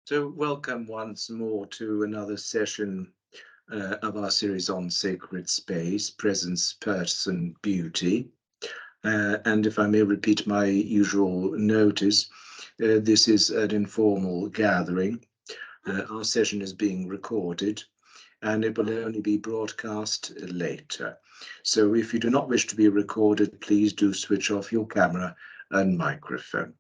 So welcome once more to another session of our series on sacred space, presence, person, beauty. And if I may repeat my usual notice, this is an informal gathering. Our session is being recorded and it will only be broadcast later. So if you do not wish to be recorded, please do switch off your camera and microphone.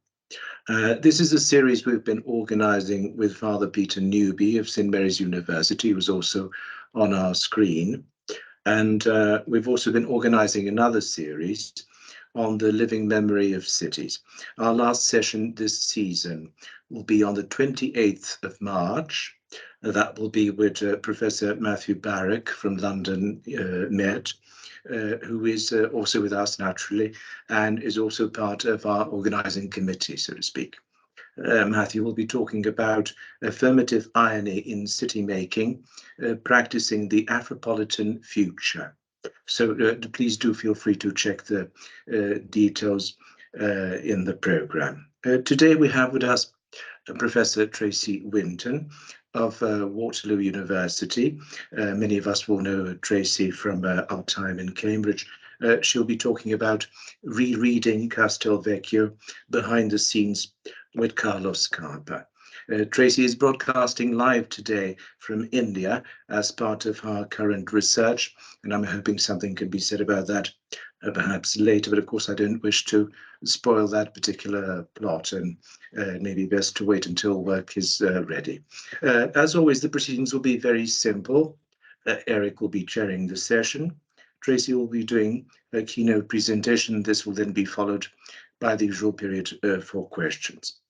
This is a series we've been organizing with Father Peter Newby of St. Mary's University, who's also on our screen. And we've also been organizing another series on the living memory of cities. Our last session this season will be on the 28th of March. That will be with Professor Matthew Barac from London Met, who is also with us naturally, and is also part of our organizing committee, so to speak. Matthew will be talking about affirmative irony in city making, practicing the Afropolitan future. So please do feel free to check the details in the program. Today we have with us Professor Tracey Winton of Waterloo University. Many of us will know Tracey from our time in Cambridge. She'll be talking about rereading Castelvecchio behind the scenes with Carlo Scarpa. Tracey is broadcasting live today from India as part of her current research, and I'm hoping something can be said about that perhaps later, but of course I don't wish to spoil that particular plot, and maybe best to wait until work is ready. As always, the proceedings will be very simple. Eric will be chairing the session. Tracey will be doing a keynote presentation. This will then be followed by the usual period for questions.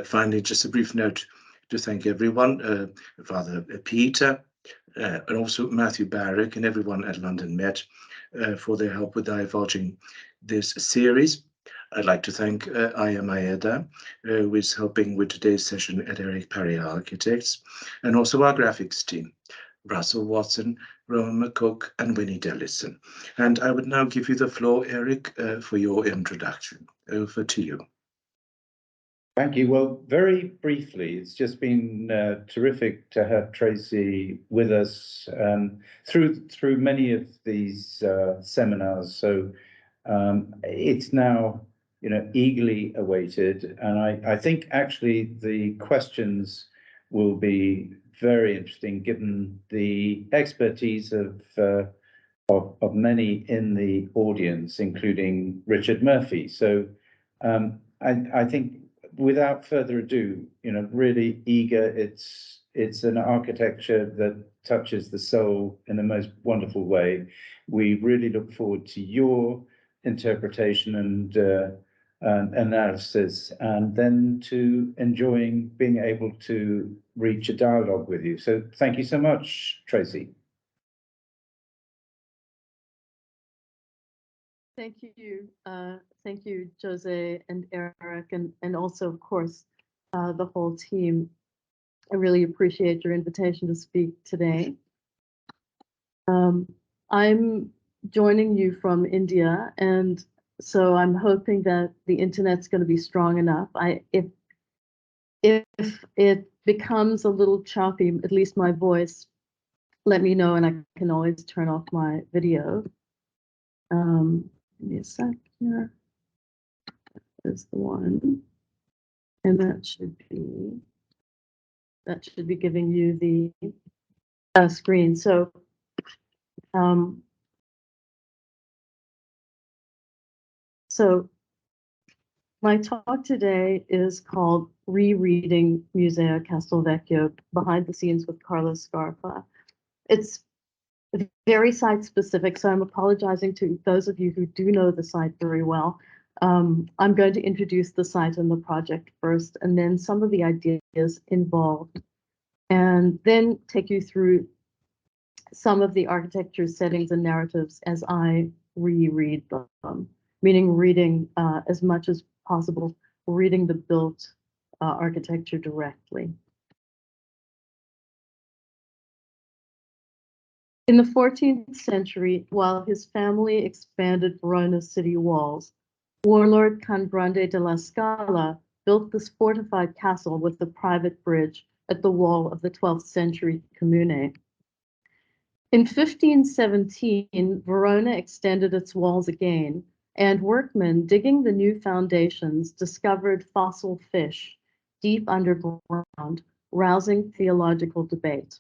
Finally, just a brief note to thank everyone, Father Peter, and also Matthew Barac and everyone at London Met for their help with divulging this series. I'd like to thank Aya Maeda, who is helping with today's session at Eric Parry Architects, and also our graphics team, Russell Watson, Rowan McCook, and Winnie Dellison. And I would now give you the floor, Eric, for your introduction. Over to you. Thank you. Well, very briefly, it's just been terrific to have Tracey with us through many of these seminars. So it's now, eagerly awaited, and I think actually the questions will be very interesting, given the expertise of many in the audience, including Richard Murphy. So I think, without further ado, really eager. It's an architecture that touches the soul in the most wonderful way. We really look forward to your interpretation and analysis, and then to enjoying being able to reach a dialogue with you. So thank you so much, Tracey. Thank you. Thank you, Jose and Eric, and also, of course, the whole team. I really appreciate your invitation to speak today. I'm joining you from India, and so I'm hoping that the internet's going to be strong enough. If it becomes a little choppy, at least my voice, let me know, and I can always turn off my video. Give me a sec here. There's the one, and that should be giving you the screen. So my talk today is called Rereading Museo Castelvecchio Behind the Scenes with Carlo Scarpa. It's very site specific, so I'm apologizing to those of you who do know the site very well. I'm going to introduce the site and the project first, and then some of the ideas involved, and then take you through some of the architecture settings and narratives as I reread them, meaning reading as much as possible, reading the built architecture directly. In the 14th century, while his family expanded Verona's city walls, warlord Can Grande de la Scala built this fortified castle with a private bridge at the wall of the 12th century Comune. In 1517, Verona extended its walls again, and workmen digging the new foundations discovered fossil fish deep underground, rousing theological debate.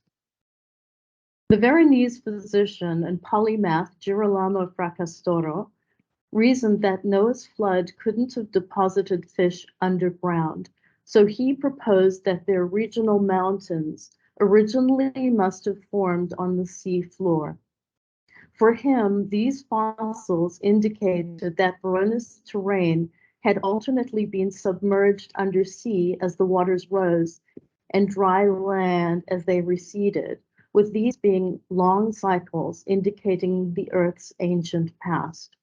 The Veronese physician and polymath Girolamo Fracastoro reasoned that Noah's flood couldn't have deposited fish underground, so he proposed that their regional mountains originally must have formed on the sea floor. For him, these fossils indicated that Verona's terrain had alternately been submerged under sea as the waters rose and dry land as they receded, with these being long cycles indicating the Earth's ancient past.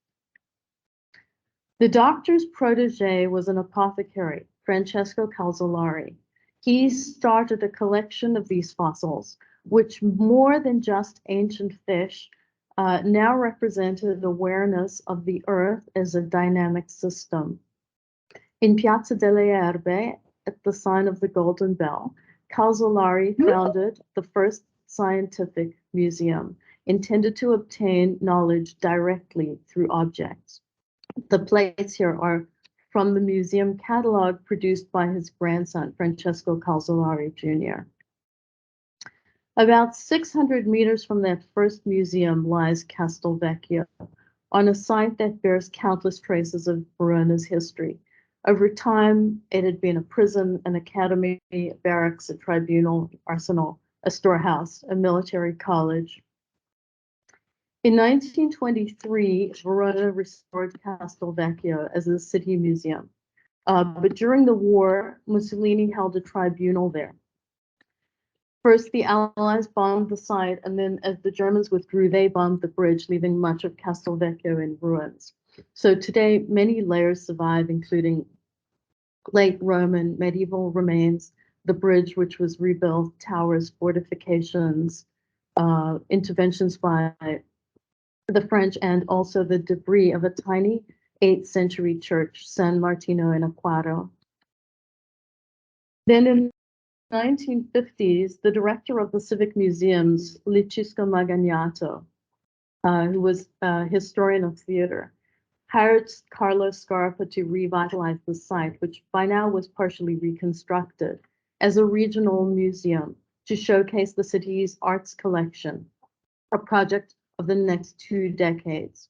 The doctor's protege was an apothecary, Francesco Calzolari. He started a collection of these fossils, which more than just ancient fish, now represented awareness of the Earth as a dynamic system. In Piazza delle Erbe, at the sign of the Golden Bell, Calzolari founded the first scientific museum, intended to obtain knowledge directly through objects. The plates here are from the museum catalog produced by his grandson, Francesco Calzolari Jr. About 600 meters from that first museum lies Castelvecchio, on a site that bears countless traces of Verona's history. Over time, it had been a prison, an academy, barracks, a tribunal, arsenal, a storehouse, a military college. In 1923, Verona restored Castelvecchio as a city museum. But during the war, Mussolini held a tribunal there. First, the Allies bombed the site, and then as the Germans withdrew, they bombed the bridge, leaving much of Castelvecchio in ruins. So today, many layers survive, including late Roman, medieval remains, the bridge, which was rebuilt, towers, fortifications, interventions by the French, and also the debris of a tiny 8th century church, San Martino in Aquaro. Then in the 1950s, the director of the Civic Museums, Lucisco Magagnato, who was a historian of theater, hired Carlo Scarpa to revitalize the site, which by now was partially reconstructed, as a regional museum to showcase the city's arts collection, a project of the next 2 decades.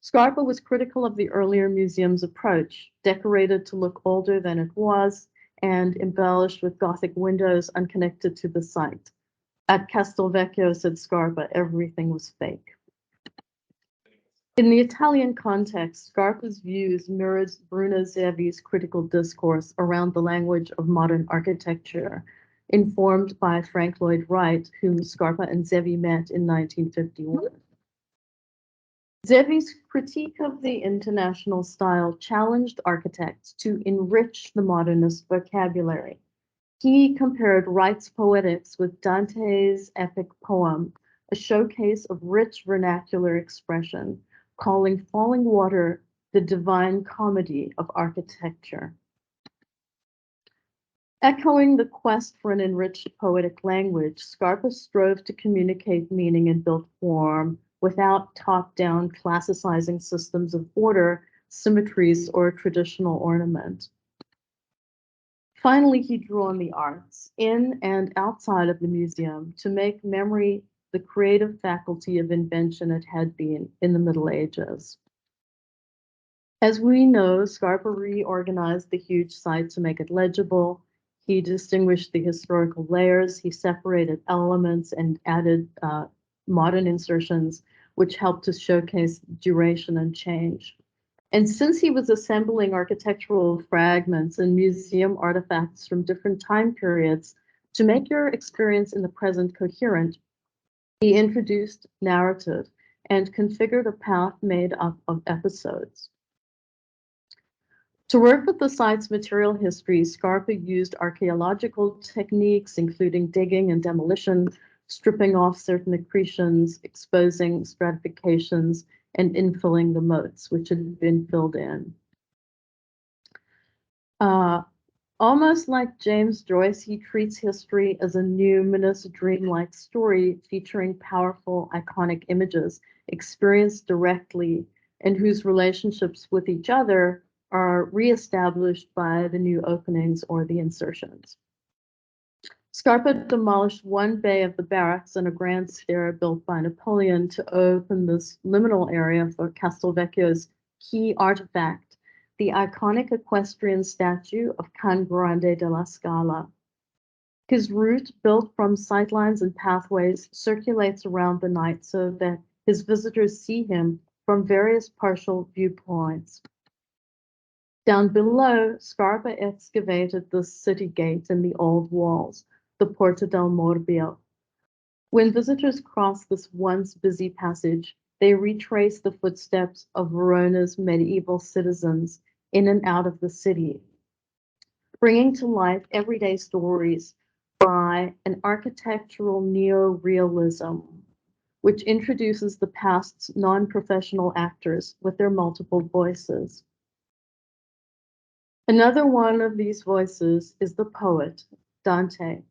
Scarpa was critical of the earlier museum's approach, decorated to look older than it was and embellished with Gothic windows unconnected to the site. At Castelvecchio, said Scarpa, everything was fake. In the Italian context, Scarpa's views mirrored Bruno Zevi's critical discourse around the language of modern architecture, informed by Frank Lloyd Wright, whom Scarpa and Zevi met in 1951. Zevi's critique of the international style challenged architects to enrich the modernist vocabulary. He compared Wright's poetics with Dante's epic poem, a showcase of rich vernacular expression, calling Falling Water the divine comedy of architecture. Echoing the quest for an enriched poetic language, Scarpa strove to communicate meaning in built form without top-down classicizing systems of order, symmetries, or traditional ornament. Finally, he drew on the arts, in and outside of the museum, to make memory the creative faculty of invention it had been in the Middle Ages. As we know, Scarpa reorganized the huge site to make it legible. He distinguished the historical layers, he separated elements and added modern insertions, which helped to showcase duration and change. And since he was assembling architectural fragments and museum artifacts from different time periods to make your experience in the present coherent, he introduced narrative and configured a path made up of episodes. To work with the site's material history, Scarpa used archaeological techniques, including digging and demolition, stripping off certain accretions, exposing stratifications, and infilling the moats, which had been filled in. Almost like James Joyce, he treats history as a numinous, dreamlike story featuring powerful, iconic images experienced directly and whose relationships with each other are reestablished by the new openings or the insertions. Scarpa demolished one bay of the barracks and a grand stair built by Napoleon to open this liminal area for Castelvecchio's key artifact, the iconic equestrian statue of Can Grande della Scala. His route, built from sightlines and pathways, circulates around the night so that his visitors see him from various partial viewpoints. Down below, Scarpa excavated the city gate in the old walls, the Porta del Morbio. When visitors cross this once busy passage, they retrace the footsteps of Verona's medieval citizens in and out of the city, bringing to life everyday stories by an architectural neo-realism, which introduces the past's non-professional actors with their multiple voices. Another one of these voices is the poet, Dante.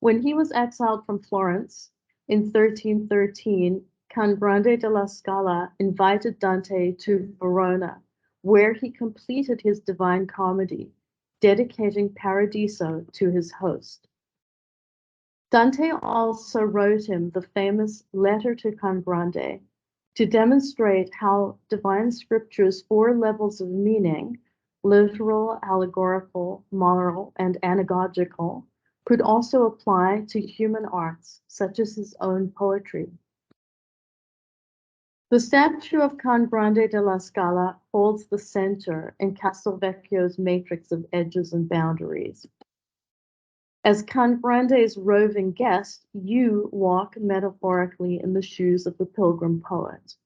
When he was exiled from Florence in 1313, Can Grande della Scala invited Dante to Verona, where he completed his Divine Comedy, dedicating Paradiso to his host. Dante also wrote him the famous Letter to Can Grande to demonstrate how divine scripture's four levels of meaning, literal, allegorical, moral, and anagogical, could also apply to human arts, such as his own poetry. The statue of Can Grande della Scala holds the center in Castelvecchio's matrix of edges and boundaries. As Can Grande's roving guest, you walk metaphorically in the shoes of the pilgrim poet.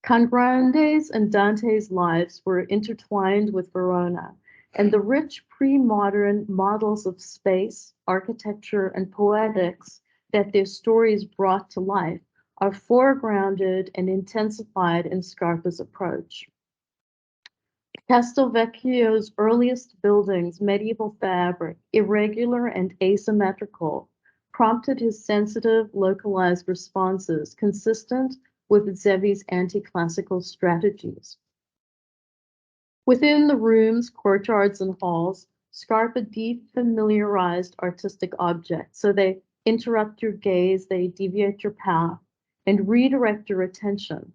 Can Grande's and Dante's lives were intertwined with Verona, and the rich pre-modern models of space, architecture, and poetics that their stories brought to life are foregrounded and intensified in Scarpa's approach. Castelvecchio's earliest buildings, medieval fabric, irregular and asymmetrical, prompted his sensitive, localized responses consistent with Zevi's anti-classical strategies. Within the rooms, courtyards, and halls, Scarpa defamiliarized artistic objects, so they interrupt your gaze, they deviate your path, and redirect your attention.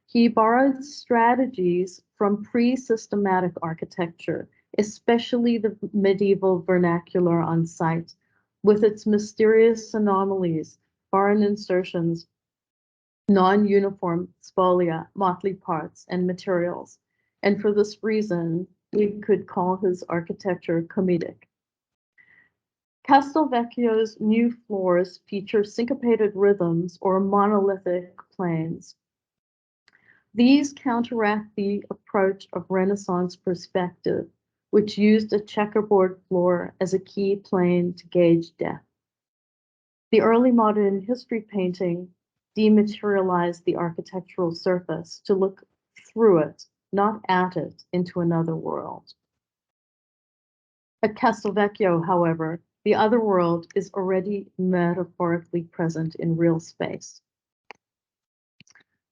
He borrowed strategies from pre-systematic architecture, especially the medieval vernacular on site, with its mysterious anomalies, foreign insertions, non-uniform spolia, motley parts, and materials. And for this reason, we could call his architecture comedic. Castelvecchio's new floors feature syncopated rhythms or monolithic planes. These counteract the approach of Renaissance perspective, which used a checkerboard floor as a key plane to gauge depth. The early modern history painting dematerialized the architectural surface to look through it, not at it, into another world. At Castelvecchio, however, the other world is already metaphorically present in real space.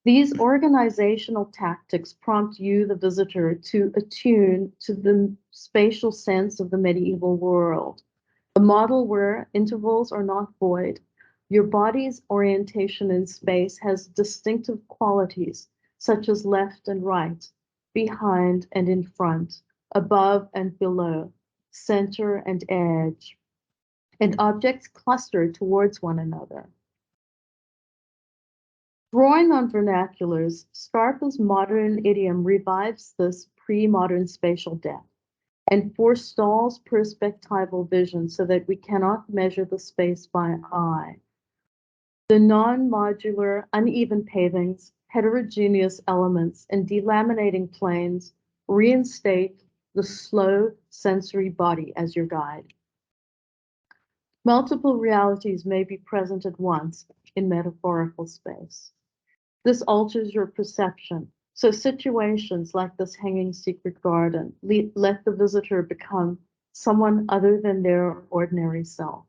These organizational tactics prompt you, the visitor, to attune to the spatial sense of the medieval world, a model where intervals are not void. Your body's orientation in space has distinctive qualities, such as left and right, behind and in front, above and below, center and edge, and objects cluster towards one another. Drawing on vernaculars, Scarpa's modern idiom revives this pre-modern spatial depth and forestalls perspectival vision so that we cannot measure the space by eye. The non-modular, uneven pavings, heterogeneous elements, and delaminating planes reinstate the slow sensory body as your guide. Multiple realities may be present at once in metaphorical space. This alters your perception, So situations like this hanging secret garden let the visitor become someone other than their ordinary self.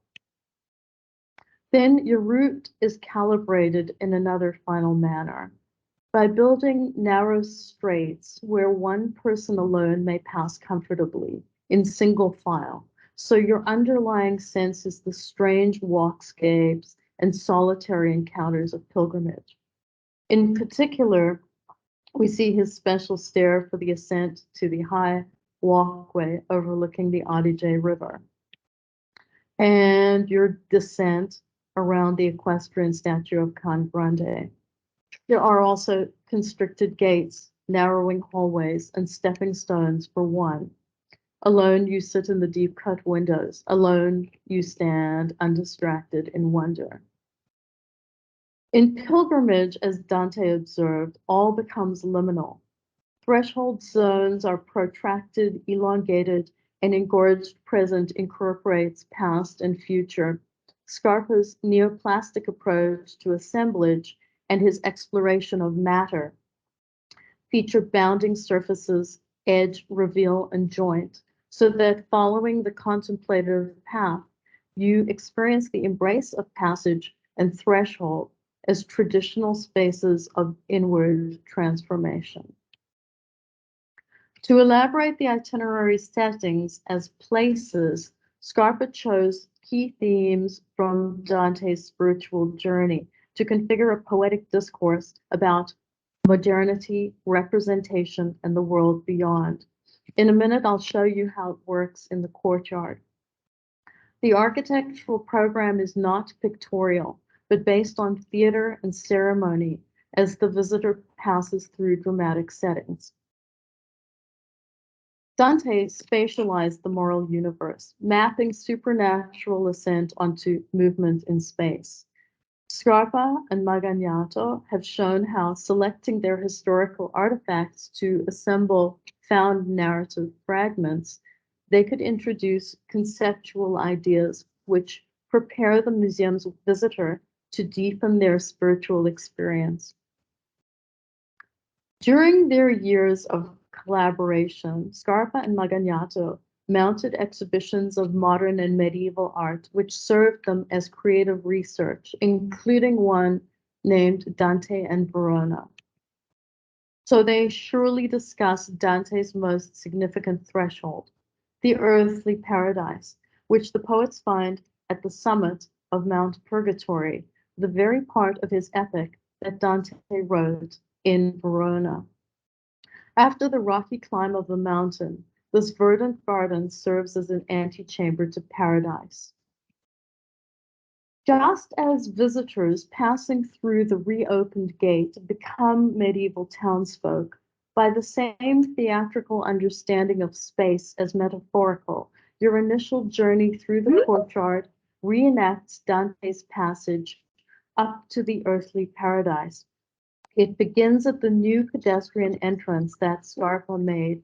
Then your route is calibrated in another final manner by building narrow straits where one person alone may pass comfortably in single file. So your underlying sense is the strange walkscapes and solitary encounters of pilgrimage. In particular, we see his special stair for the ascent to the high walkway overlooking the Adige River, and your descent around the equestrian statue of Can Grande. There are also constricted gates, narrowing hallways, and stepping stones for one. Alone you sit in the deep-cut windows. Alone you stand undistracted in wonder. In pilgrimage, as Dante observed, all becomes liminal. Threshold zones are protracted, elongated, and engorged present incorporates past and future. Scarpa's neoplastic approach to assemblage and his exploration of matter feature bounding surfaces, edge, reveal, and joint, so that following the contemplative path, you experience the embrace of passage and threshold as traditional spaces of inward transformation. To elaborate the itinerary settings as places, Scarpa chose key themes from Dante's spiritual journey to configure a poetic discourse about modernity, representation, and the world beyond. In a minute, I'll show you how it works in the courtyard. The architectural program is not pictorial, but based on theater and ceremony as the visitor passes through dramatic settings. Dante spatialized the moral universe, mapping supernatural ascent onto movement in space. Scarpa and Magagnato have shown how selecting their historical artifacts to assemble found narrative fragments, they could introduce conceptual ideas which prepare the museum's visitor to deepen their spiritual experience. During their years of collaboration, Scarpa and Magagnato mounted exhibitions of modern and medieval art, which served them as creative research, including one named Dante and Verona. So they surely discuss Dante's most significant threshold, the earthly paradise, which the poets find at the summit of Mount Purgatory, the very part of his epic that Dante wrote in Verona. After the rocky climb of the mountain, this verdant garden serves as an antechamber to paradise. Just as visitors passing through the reopened gate become medieval townsfolk, by the same theatrical understanding of space as metaphorical, your initial journey through the courtyard reenacts Dante's passage up to the earthly paradise. It begins at the new pedestrian entrance that Scarpa made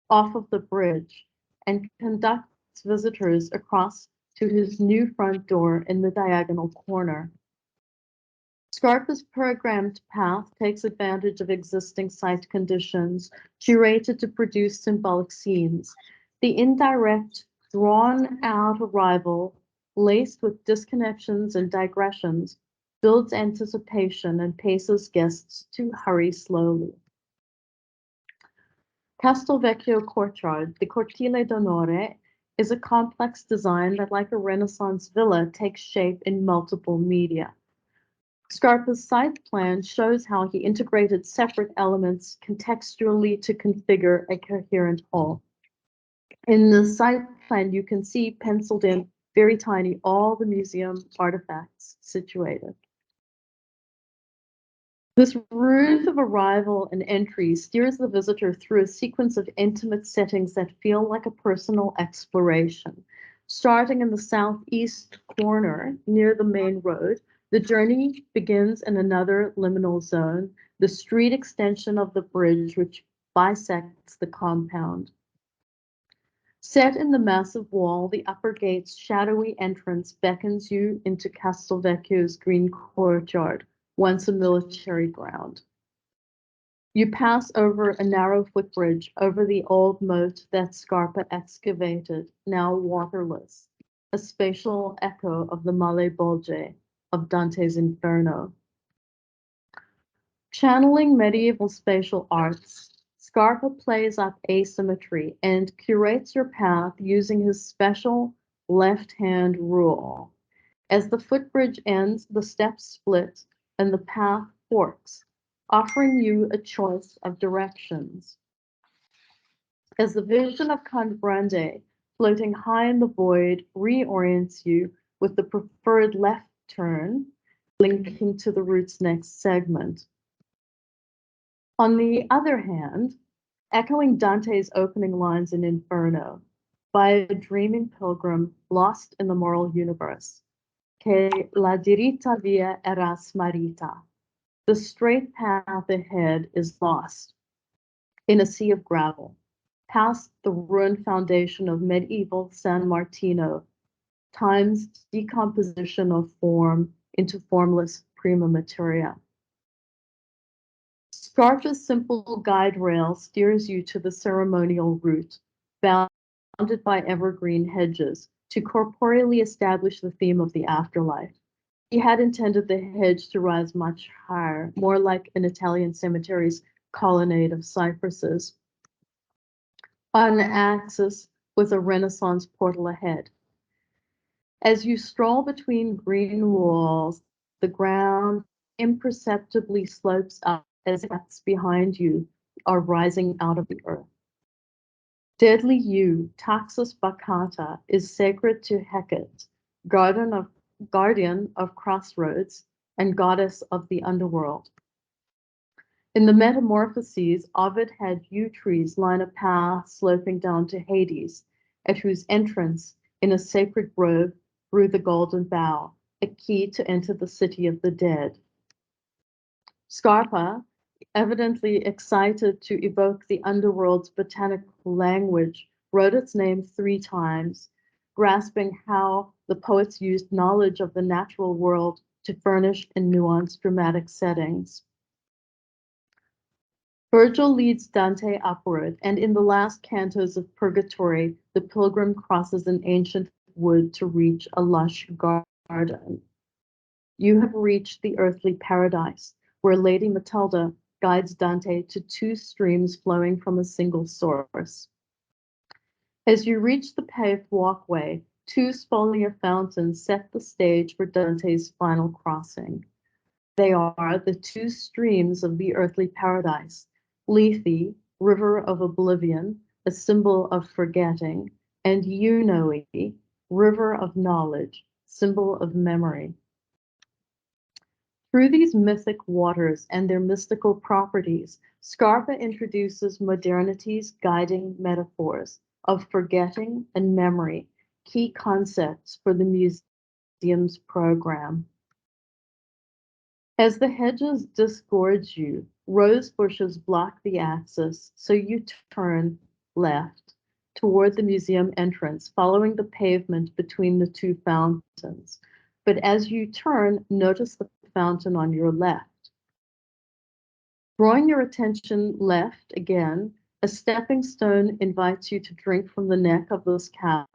off of the bridge and conducts visitors across to his new front door in the diagonal corner. Scarpa's programmed path takes advantage of existing site conditions, curated to produce symbolic scenes. The indirect, drawn-out arrival, laced with disconnections and digressions, builds anticipation and paces guests to hurry slowly. Castelvecchio courtyard, the Cortile d'Onore, is a complex design that, like a Renaissance villa, takes shape in multiple media. Scarpa's site plan shows how he integrated separate elements contextually to configure a coherent whole. In the site plan, you can see penciled in very tiny all the museum artifacts situated. This route of arrival and entry steers the visitor through a sequence of intimate settings that feel like a personal exploration. Starting in the southeast corner near the main road, the journey begins in another liminal zone, the street extension of the bridge which bisects the compound. Set in the massive wall, the upper gate's shadowy entrance beckons you into Castelvecchio's green courtyard, once a military ground. You pass over a narrow footbridge over the old moat that Scarpa excavated, now waterless, a spatial echo of the Male Bolge of Dante's Inferno. Channeling medieval spatial arts, Scarpa plays up asymmetry and curates your path using his special left-hand rule. As the footbridge ends, the steps split and the path forks, offering you a choice of directions. As the vision of Count Grande, floating high in the void, reorients you with the preferred left turn, linking to the route's next segment. On the other hand, echoing Dante's opening lines in Inferno, by a dreaming pilgrim lost in the moral universe, que la dirita via era smarrita. The straight path ahead is lost in a sea of gravel, past the ruined foundation of medieval San Martino, time's decomposition of form into formless prima materia. Scarpa's simple guide rail steers you to the ceremonial route, bounded by evergreen hedges, to corporeally establish the theme of the afterlife. He had intended the hedge to rise much higher, more like an Italian cemetery's colonnade of cypresses, on an axis with a Renaissance portal ahead. As you stroll between green walls, the ground imperceptibly slopes up as depths behind you are rising out of the earth. Deadly yew, Taxus baccata, is sacred to Hecate, guardian of crossroads and goddess of the underworld. In the Metamorphoses, Ovid had yew trees line a path sloping down to Hades, at whose entrance, in a sacred grove, grew the golden bough, a key to enter the city of the dead. Scarpa, evidently excited to evoke the underworld's botanical language, wrote its name 3 times, grasping how the poets used knowledge of the natural world to furnish and nuance dramatic settings. Virgil leads Dante upward, and in the last cantos of Purgatory, the pilgrim crosses an ancient wood to reach a lush garden. You have reached the earthly paradise, where Lady Matilda guides Dante to 2 streams flowing from a single source. As you reach the paved walkway, 2 spoliar fountains set the stage for Dante's final crossing. They are the 2 streams of the earthly paradise, Lethe, river of oblivion, a symbol of forgetting, and Eunoe, river of knowledge, symbol of memory. Through these mythic waters and their mystical properties, Scarpa introduces modernity's guiding metaphors of forgetting and memory, key concepts for the museum's program. As the hedges disgorge you, rose bushes block the axis, so you turn left toward the museum entrance, following the pavement between the 2 fountains. But as you turn, notice the fountain on your left. Drawing your attention left again, a stepping stone invites you to drink from the neck of this cow,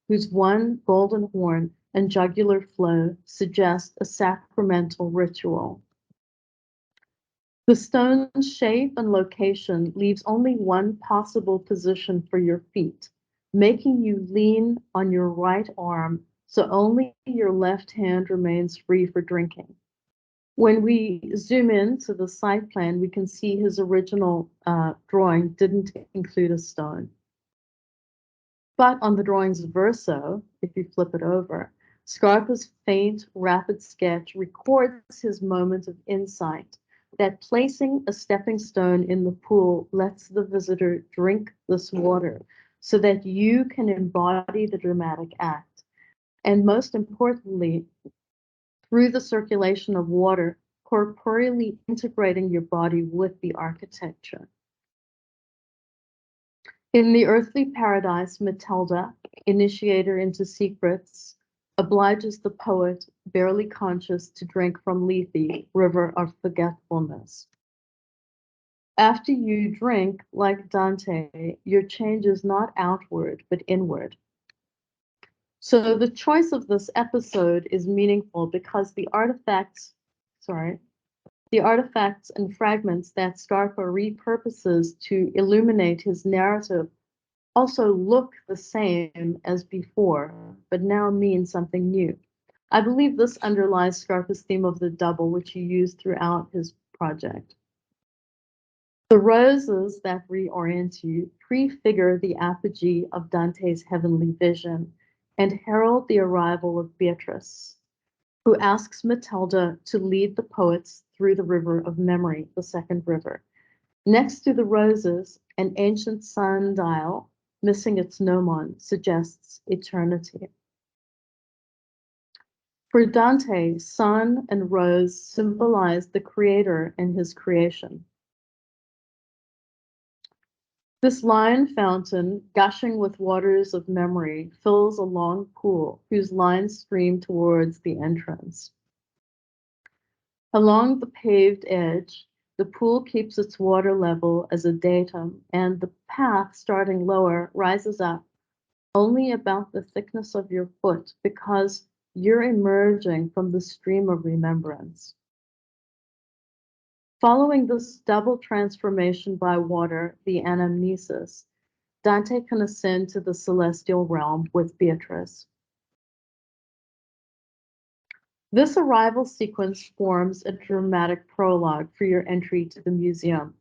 whose one golden horn and jugular flow suggest a sacramental ritual. The stone's shape and location leaves only one possible position for your feet, making you lean on your right arm so only your left hand remains free for drinking. When we zoom in to the site plan, we can see his original drawing didn't include a stone. But on the drawing's verso, if you flip it over, Scarpa's faint, rapid sketch records his moment of insight that placing a stepping stone in the pool lets the visitor drink this water so that you can embody the dramatic act. And most importantly, through the circulation of water, corporeally integrating your body with the architecture. In the earthly paradise, Matilda, initiator into secrets, obliges the poet, barely conscious, to drink from Lethe, river of forgetfulness. After you drink, like Dante, your change is not outward, but inward. So the choice of this episode is meaningful because the artifacts and fragments that Scarpa repurposes to illuminate his narrative also look the same as before, but now mean something new. I believe this underlies Scarpa's theme of the double, which he used throughout his project. The roses that reorient you prefigure the apogee of Dante's heavenly vision and herald the arrival of Beatrice, who asks Matilda to lead the poets through the river of memory, the second river. Next to the roses, an ancient sundial, missing its gnomon, suggests eternity. For Dante, sun and rose symbolize the creator and his creation. This lion fountain, gushing with waters of memory, fills a long pool whose lines stream towards the entrance. Along the paved edge, the pool keeps its water level as a datum, and the path, starting lower, rises up only about the thickness of your foot because you're emerging from the stream of remembrance. Following this double transformation by water, the anamnesis, Dante can ascend to the celestial realm with Beatrice. This arrival sequence forms a dramatic prologue for your entry to the museum,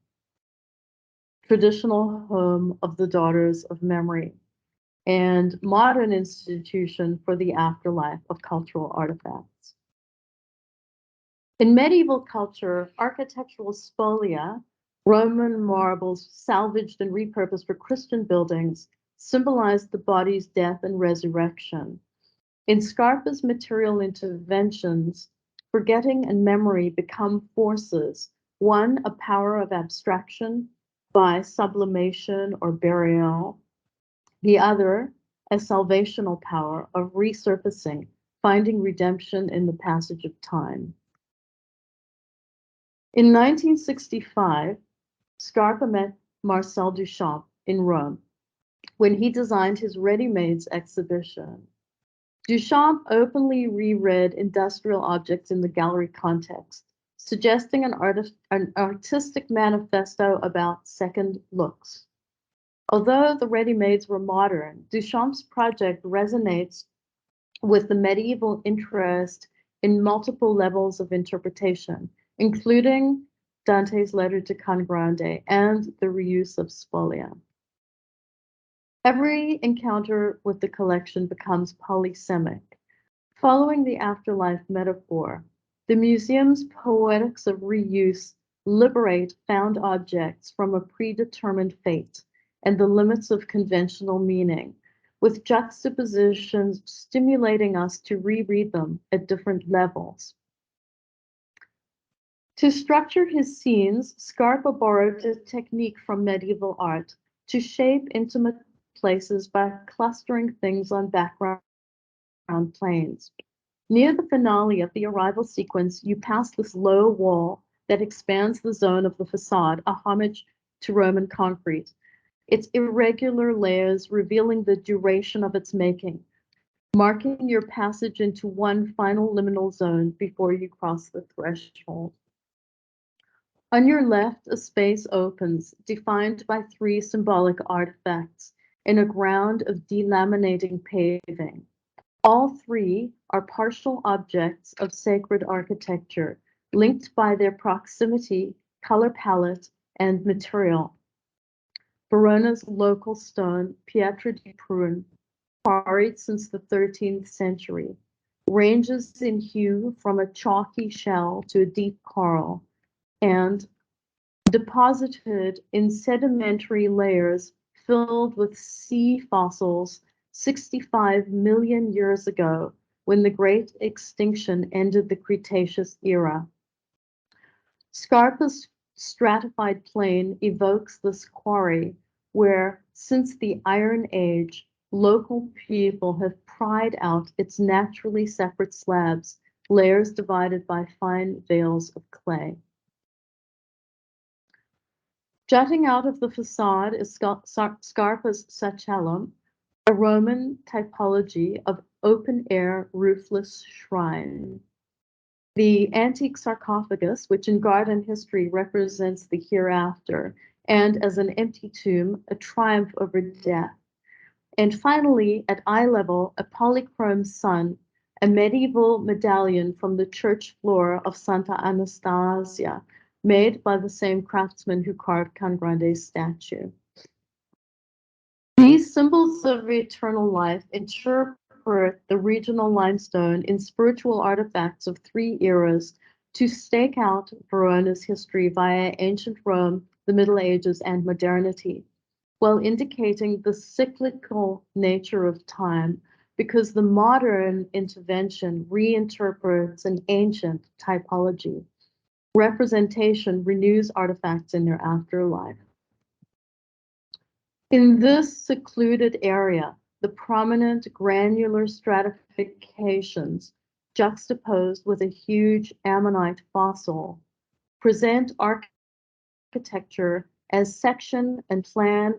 traditional home of the Daughters of Memory, and modern institution for the afterlife of cultural artifacts. In medieval culture, architectural spolia, Roman marbles salvaged and repurposed for Christian buildings, symbolized the body's death and resurrection. In Scarpa's material interventions, forgetting and memory become forces, one a power of abstraction by sublimation or burial, the other a salvational power of resurfacing, finding redemption in the passage of time. In 1965, Scarpa met Marcel Duchamp in Rome when he designed his ready-mades exhibition. Duchamp openly reread industrial objects in the gallery context, suggesting an artistic manifesto about second looks. Although the ready-mades were modern, Duchamp's project resonates with the medieval interest in multiple levels of interpretation, including Dante's letter to Can Grande and the reuse of spolia. Every encounter with the collection becomes polysemic. Following the afterlife metaphor, the museum's poetics of reuse liberate found objects from a predetermined fate and the limits of conventional meaning, with juxtapositions stimulating us to reread them at different levels. To structure his scenes, Scarpa borrowed a technique from medieval art to shape intimate places by clustering things on background planes. Near the finale of the arrival sequence, you pass this low wall that expands the zone of the facade, a homage to Roman concrete. Its irregular layers revealing the duration of its making, marking your passage into one final liminal zone before you cross the threshold. On your left, a space opens, defined by three symbolic artifacts in a ground of delaminating paving. All three are partial objects of sacred architecture, linked by their proximity, color palette, and material. Verona's local stone, Pietra di Prun, quarried since the 13th century, ranges in hue from a chalky shell to a deep coral, and deposited in sedimentary layers filled with sea fossils 65 million years ago when the great extinction ended the Cretaceous era. Scarpa's stratified plain evokes this quarry where, since the Iron Age, local people have pried out its naturally separate slabs, layers divided by fine veils of clay. Jutting out of the facade is Scarpa's Sacellum, a Roman typology of open-air, roofless shrine. The antique sarcophagus, which in garden history represents the hereafter, and as an empty tomb, a triumph over death. And finally, at eye level, a polychrome sun, a medieval medallion from the church floor of Santa Anastasia, made by the same craftsman who carved Can Grande's statue. These symbols of eternal life interpret the regional limestone in spiritual artifacts of three eras to stake out Verona's history via ancient Rome, the Middle Ages, and modernity, while indicating the cyclical nature of time, because the modern intervention reinterprets an ancient typology. Representation renews artifacts in their afterlife. In this secluded area, the prominent granular stratifications juxtaposed with a huge ammonite fossil present architecture as section and plan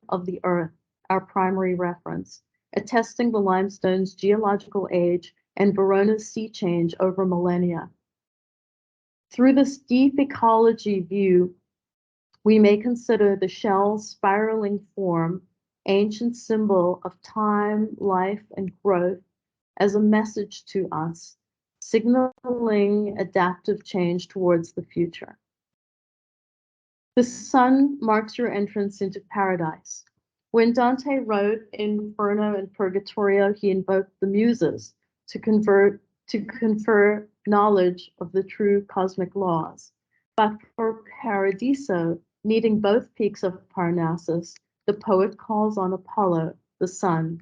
of the earth, our primary reference, attesting the limestone's geological age and Verona's sea change over millennia. Through this deep ecology view, we may consider the shell's spiraling form, ancient symbol of time, life, and growth, as a message to us, signaling adaptive change towards the future. The sun marks your entrance into paradise. When Dante wrote Inferno and Purgatorio, he invoked the muses to confer knowledge of the true cosmic laws. But for Paradiso, needing both peaks of Parnassus, the poet calls on Apollo, the sun.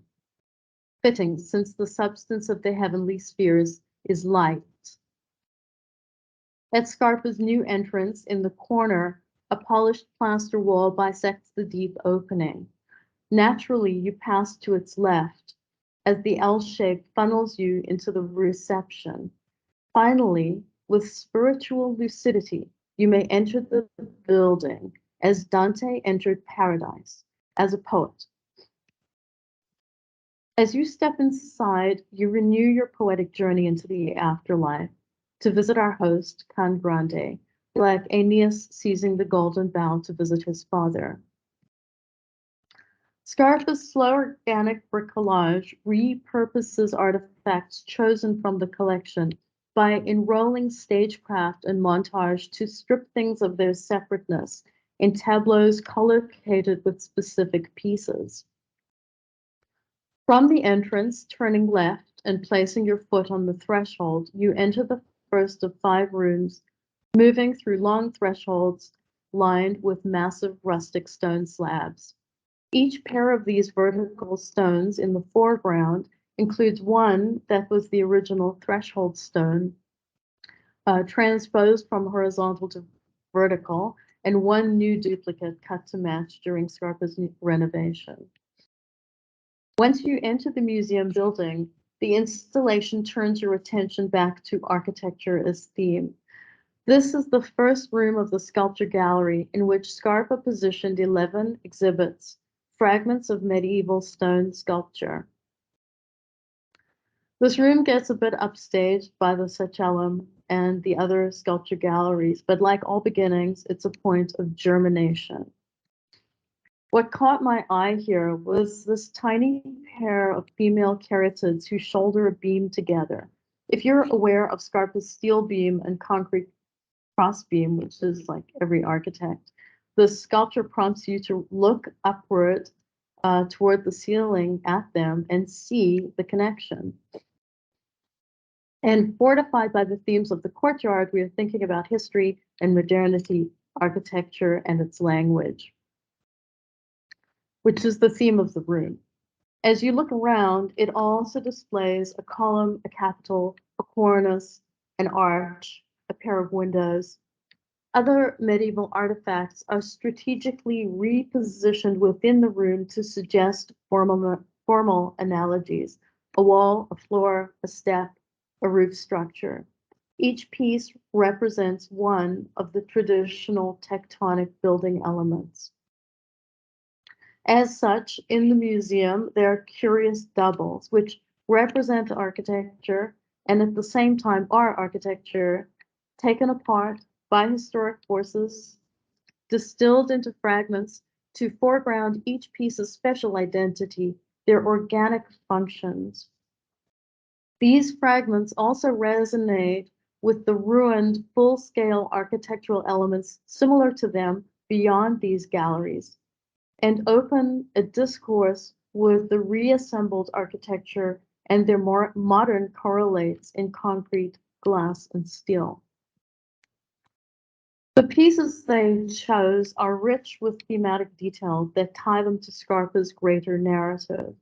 Fitting, since the substance of the heavenly spheres is light. At Scarpa's new entrance in the corner, a polished plaster wall bisects the deep opening. Naturally, you pass to its left as the L shape funnels you into the reception. Finally, with spiritual lucidity, you may enter the building as Dante entered paradise as a poet. As you step inside, you renew your poetic journey into the afterlife to visit our host, Can Grande, like Aeneas seizing the golden bough to visit his father. Scarpa's slow organic bricolage repurposes artifacts chosen from the collection by enrolling stagecraft and montage to strip things of their separateness in tableaus color-coded with specific pieces. From the entrance, turning left and placing your foot on the threshold, you enter the first of 5 rooms, moving through long thresholds lined with massive rustic stone slabs. Each pair of these vertical stones in the foreground includes one that was the original threshold stone, transposed from horizontal to vertical, and one new duplicate cut to match during Scarpa's renovation. Once you enter the museum building, the installation turns your attention back to architecture as theme. This is the first room of the sculpture gallery in which Scarpa positioned 11 exhibits, fragments of medieval stone sculpture. This room gets a bit upstaged by the Sacellum and the other sculpture galleries, but like all beginnings, it's a point of germination. What caught my eye here was this tiny pair of female caryatids who shoulder a beam together. If you're aware of Scarpa's steel beam and concrete crossbeam, which is like every architect, the sculpture prompts you to look upward toward the ceiling at them and see the connection. And fortified by the themes of the courtyard, we are thinking about history and modernity, architecture, and its language, which is the theme of the room. As you look around, it also displays a column, a capital, a cornice, an arch, a pair of windows. Other medieval artifacts are strategically repositioned within the room to suggest formal analogies: a wall, a floor, a step, a roof structure. Each piece represents one of the traditional tectonic building elements. As such, in the museum, there are curious doubles, which represent architecture and at the same time are architecture taken apart by historic forces, distilled into fragments to foreground each piece's special identity, their organic functions. These fragments also resonate with the ruined full-scale architectural elements similar to them beyond these galleries, and open a discourse with the reassembled architecture and their more modern correlates in concrete, glass, and steel. The pieces they chose are rich with thematic detail that tie them to Scarpa's greater narrative.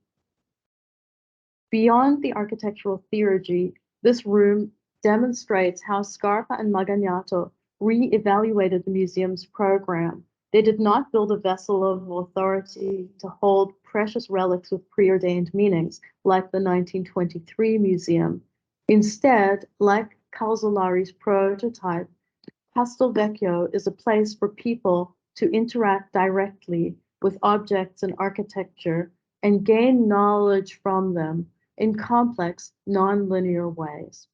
Beyond the architectural theology, this room demonstrates how Scarpa and Magagnato re-evaluated the museum's program. They did not build a vessel of authority to hold precious relics with preordained meanings, like the 1923 museum. Instead, like Calzolari's prototype, Castelvecchio is a place for people to interact directly with objects and architecture and gain knowledge from them in complex, non-linear ways.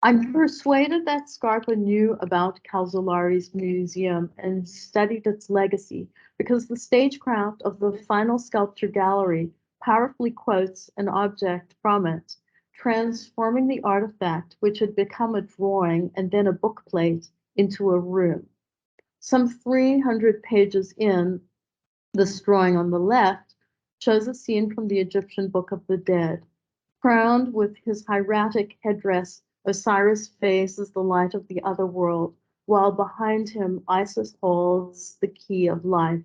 I'm persuaded that Scarpa knew about Calzolari's museum and studied its legacy because the stagecraft of the final sculpture gallery powerfully quotes an object from it, transforming the artifact, which had become a drawing and then a bookplate, into a room. Some 300 pages in, this drawing on the left shows a scene from the Egyptian Book of the Dead. Crowned with his hieratic headdress, Osiris faces the light of the other world, while behind him Isis holds the key of life.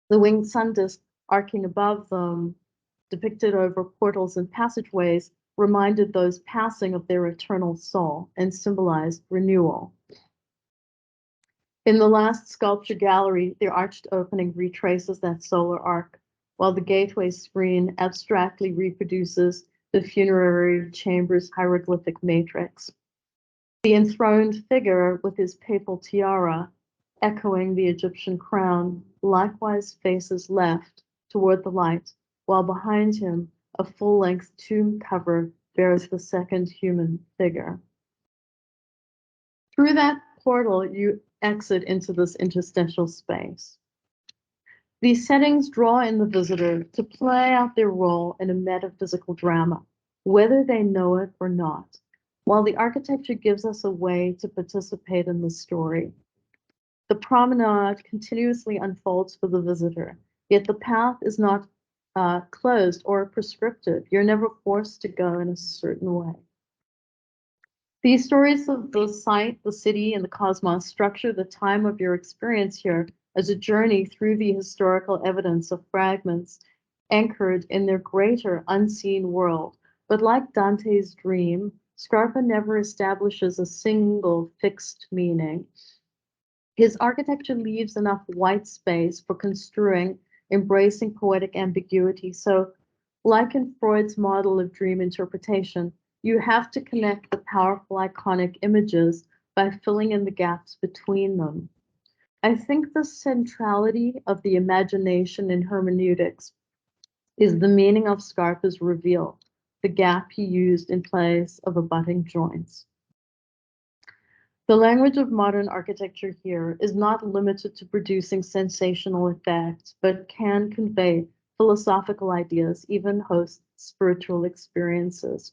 The winged sun disk arcing above them, depicted over portals and passageways, reminded those passing of their eternal soul and symbolized renewal. In the last sculpture gallery, the arched opening retraces that solar arc, while the gateway screen abstractly reproduces the funerary chamber's hieroglyphic matrix. The enthroned figure with his papal tiara, echoing the Egyptian crown, likewise faces left toward the light, while behind him a full-length tomb cover bears the second human figure. Through that portal, you exit into this interstitial space. These settings draw in the visitor to play out their role in a metaphysical drama, whether they know it or not, while the architecture gives us a way to participate in the story. The promenade continuously unfolds for the visitor, yet the path is not closed or prescriptive. You're never forced to go in a certain way. These stories of the site, the city, and the cosmos structure the time of your experience here as a journey through the historical evidence of fragments anchored in their greater unseen world. But like Dante's dream, Scarpa never establishes a single fixed meaning. His architecture leaves enough white space for construing, embracing poetic ambiguity. So, like in Freud's model of dream interpretation, you have to connect the powerful iconic images by filling in the gaps between them. I think the centrality of the imagination in hermeneutics is the meaning of Scarpa's reveal, the gap he used in place of abutting joints. The language of modern architecture here is not limited to producing sensational effects, but can convey philosophical ideas, even host spiritual experiences.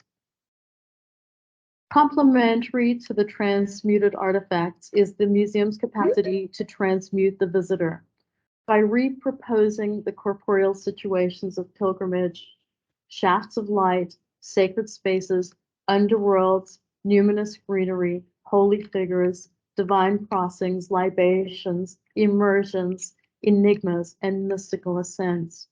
Complementary to the transmuted artifacts is the museum's capacity to transmute the visitor. By reproposing the corporeal situations of pilgrimage, shafts of light, sacred spaces, underworlds, numinous greenery, holy figures, divine crossings, libations, immersions, enigmas, and mystical ascents.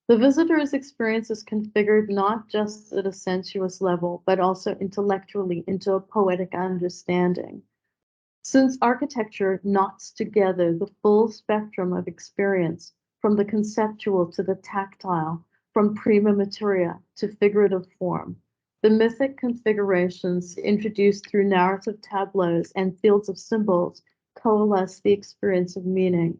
The visitor's experience is configured not just at a sensuous level, but also intellectually into a poetic understanding. Since architecture knots together the full spectrum of experience, from the conceptual to the tactile, from prima materia to figurative form, The mythic configurations introduced through narrative tableaus and fields of symbols coalesce the experience of meaning.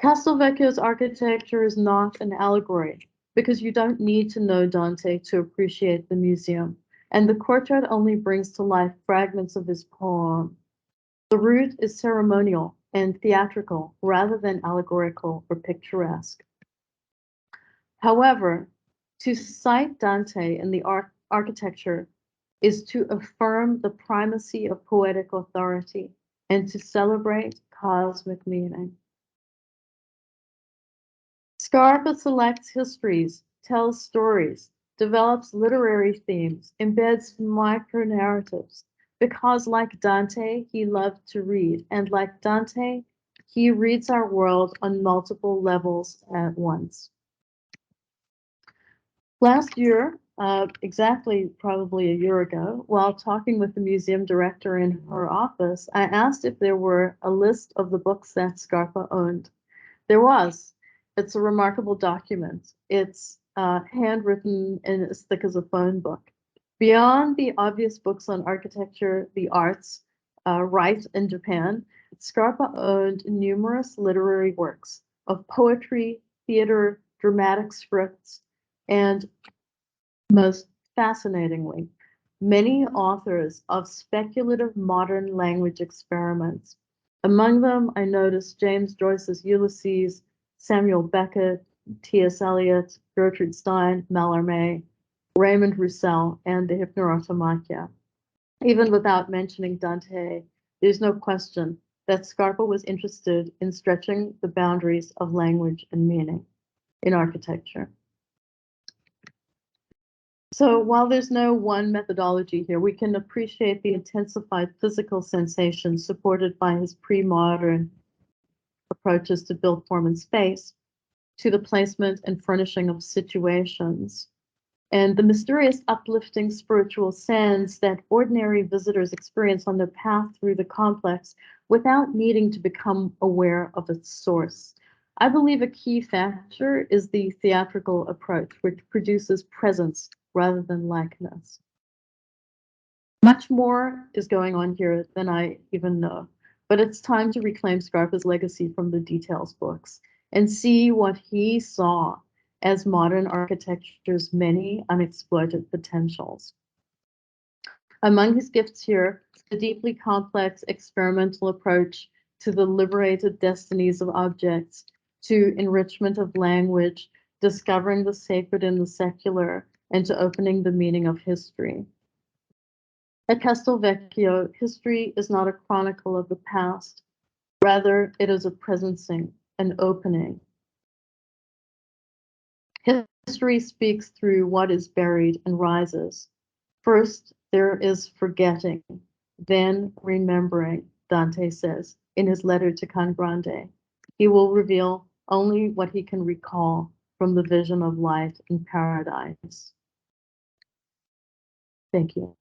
Castelvecchio's architecture is not an allegory, because you don't need to know Dante to appreciate the museum, and the courtyard only brings to life fragments of his poem. The root is ceremonial and theatrical rather than allegorical or picturesque. However, to cite Dante in the architecture is to affirm the primacy of poetic authority and to celebrate cosmic meaning. Scarpa selects histories, tells stories, develops literary themes, embeds micro-narratives, because like Dante, he loved to read, and like Dante, he reads our world on multiple levels at once. Last year, exactly probably a year ago, while talking with the museum director in her office, I asked if there were a list of the books that Scarpa owned. There was. It's a remarkable document. It's handwritten and as thick as a phone book. Beyond the obvious books on architecture, the arts, right in Japan, Scarpa owned numerous literary works of poetry, theater, dramatic scripts, and most fascinatingly, many authors of speculative modern language experiments. Among them, I noticed James Joyce's Ulysses, Samuel Beckett, T.S. Eliot, Gertrude Stein, Mallarmé, Raymond Roussel, and the Hypnerotomachia. Even without mentioning Dante, there's no question that Scarpa was interested in stretching the boundaries of language and meaning in architecture. So while there's no one methodology here, we can appreciate the intensified physical sensations supported by his pre-modern approaches to build form and space, to the placement and furnishing of situations, and the mysterious uplifting spiritual sense that ordinary visitors experience on their path through the complex without needing to become aware of its source. I believe a key factor is the theatrical approach, which produces presence rather than likeness. Much more is going on here than I even know, but it's time to reclaim Scarpa's legacy from the details books and see what he saw as modern architecture's many unexploited potentials. Among his gifts here, the deeply complex experimental approach to the liberated destinies of objects, to enrichment of language, discovering the sacred in the secular, and to opening the meaning of history. At Castelvecchio, history is not a chronicle of the past. Rather, it is a presencing, an opening. History speaks through what is buried and rises. First, there is forgetting, then remembering, Dante says in his letter to Can Grande. He will reveal only what he can recall from the vision of light in paradise. Thank you.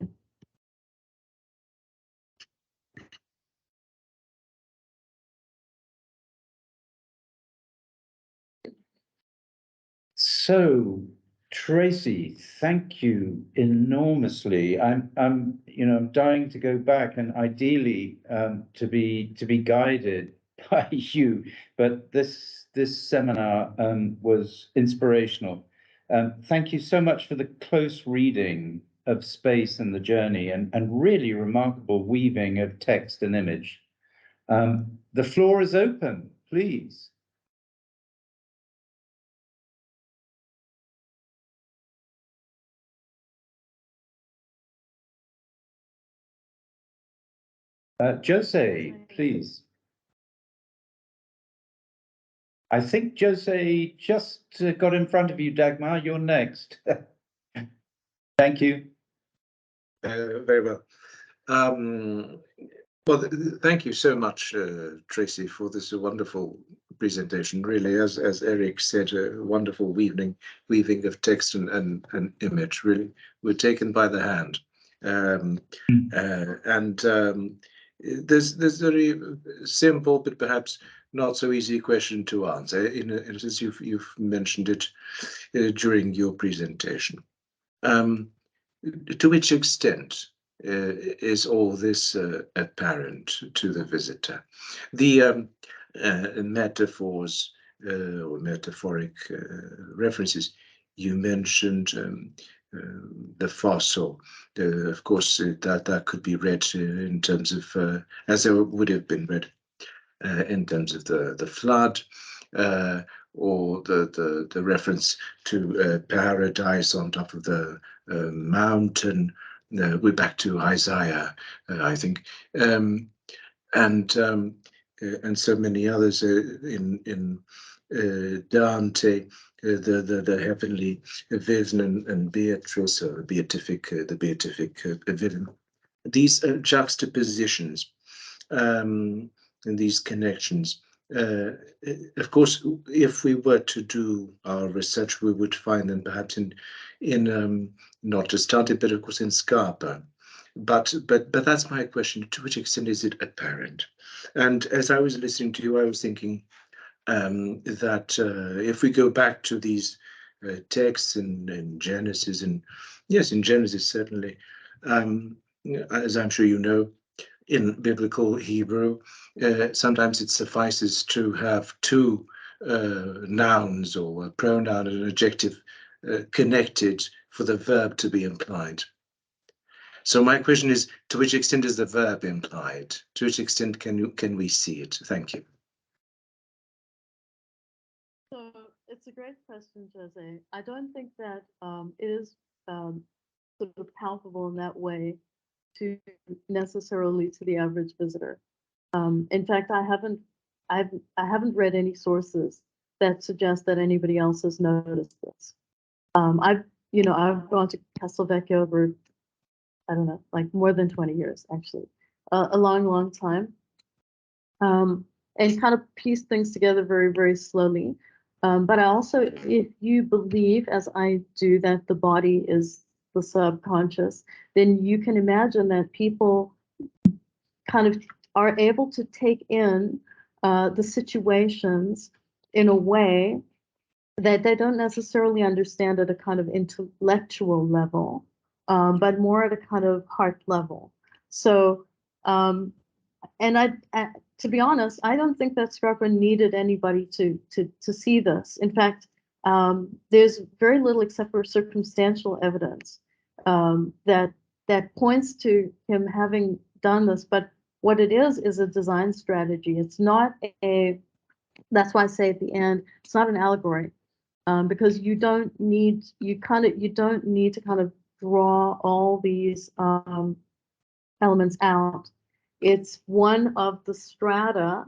So, Tracey, thank you enormously. I'm dying to go back and ideally to be guided by you. But this seminar was inspirational. Thank you so much for the close reading of space and the journey, and really remarkable weaving of text and image. The floor is open, please. Jose, please. I think Jose just got in front of you, Dagmar. You're next. Thank you. Very well. Well, thank you so much, Tracey, for this wonderful presentation. Really, as Eric said, a wonderful weaving of text and image. Really, we're taken by the hand. There's very simple, but perhaps not so easy question to answer, since you've mentioned it during your presentation. To which extent is all this apparent to the visitor? The metaphors or metaphoric references you mentioned, the fossil, of course, that could be read in terms of, as it would have been read in terms of the flood, or the reference to paradise on top of the mountain. We're back to Isaiah, I think, and so many others in Dante, the heavenly vision, and Beatrice, or the beatific vision. These juxtapositions and these connections. Of course, if we were to do our research, we would find them perhaps in not just Dante, but of course in Scarpa. But that's my question: to which extent is it apparent? And as I was listening to you, I was thinking that if we go back to these texts in Genesis, and yes, in Genesis certainly, as I'm sure you know, in biblical Hebrew, sometimes it suffices to have two nouns, or a pronoun and an adjective connected for the verb to be implied. So my question is, to which extent is the verb implied? To which extent can we see it? Thank you. So it's a great question, Jose. I don't think that it is sort of palpable in that way to necessarily to the average visitor. In fact, I haven't read any sources that suggest that anybody else has noticed this. I've gone to Castelvecchio over, I don't know, like more than 20 years, actually, a long time, and kind of pieced things together very, very slowly. But I also, if you believe, as I do, that the body is the subconscious, then you can imagine that people kind of are able to take in the situations in a way that they don't necessarily understand at a kind of intellectual level, but more at a kind of heart level. So, and to be honest, I don't think that Scarpa needed anybody to see this. In fact, there's very little except for circumstantial evidence that points to him having done this. But what it is a design strategy. It's not that's why I say at the end, it's not an allegory, because you don't need to kind of draw all these elements out. It's one of the strata,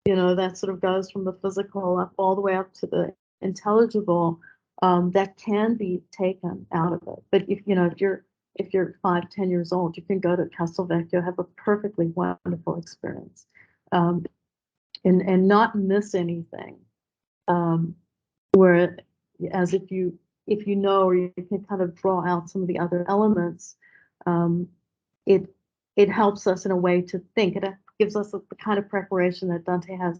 that sort of goes from the physical up all the way up to the intelligible, that can be taken out of it. But if you're 5-10 years old, you can go to Castelvecchio, have a perfectly wonderful experience, and not miss anything. Whereas if you know, or you can kind of draw out some of the other elements, it helps us in a way to think. It gives us the kind of preparation that Dante has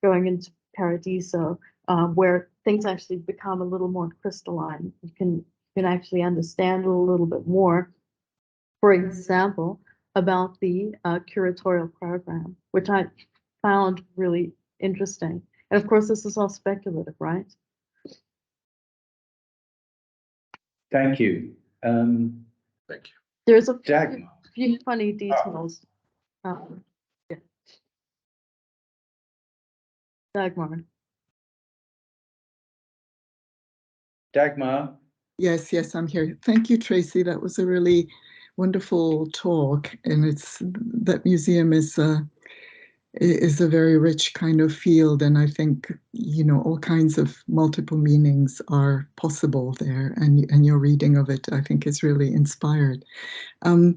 going into Paradiso, where things actually become a little more crystalline. You can actually understand it a little bit more. For example, about the curatorial program, which I found really interesting. And of course, this is all speculative, right? Thank you. Thank you. There's a Dagmar. few funny details. Yeah. Dagmar. Dagmar. Yes, I'm here. Thank you, Tracey. That was a really wonderful talk, and that museum is a very rich kind of field, and I think all kinds of multiple meanings are possible there, and your reading of it, I think, is really inspired. I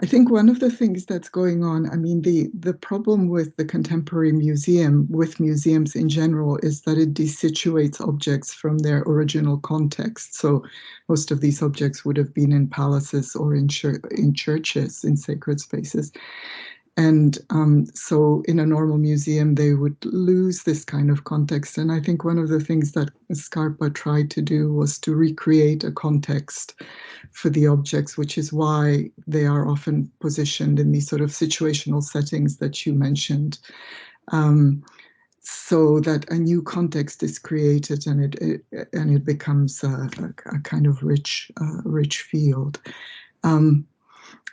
think one of the things that's going on, I mean, the problem with the contemporary museum, with museums in general, is that it desituates objects from their original context. So most of these objects would have been in palaces or in churches, in sacred spaces. And so in a normal museum, they would lose this kind of context. And I think one of the things that Scarpa tried to do was to recreate a context for the objects, which is why they are often positioned in these sort of situational settings that you mentioned, so that a new context is created and it becomes a kind of rich field.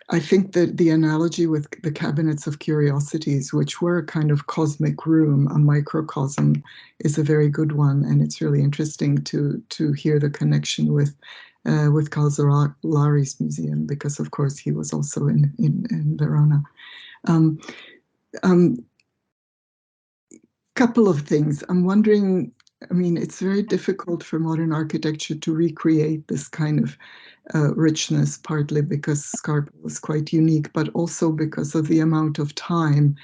I think that the analogy with the cabinets of curiosities, which were a kind of cosmic room, a microcosm, is a very good one, and it's really interesting to hear the connection with Carl Zolari's museum, because of course he was also in Verona. Couple of things. I'm wondering, I mean, it's very difficult for modern architecture to recreate this kind of richness, partly because Scarpa was quite unique, but also because of the amount of time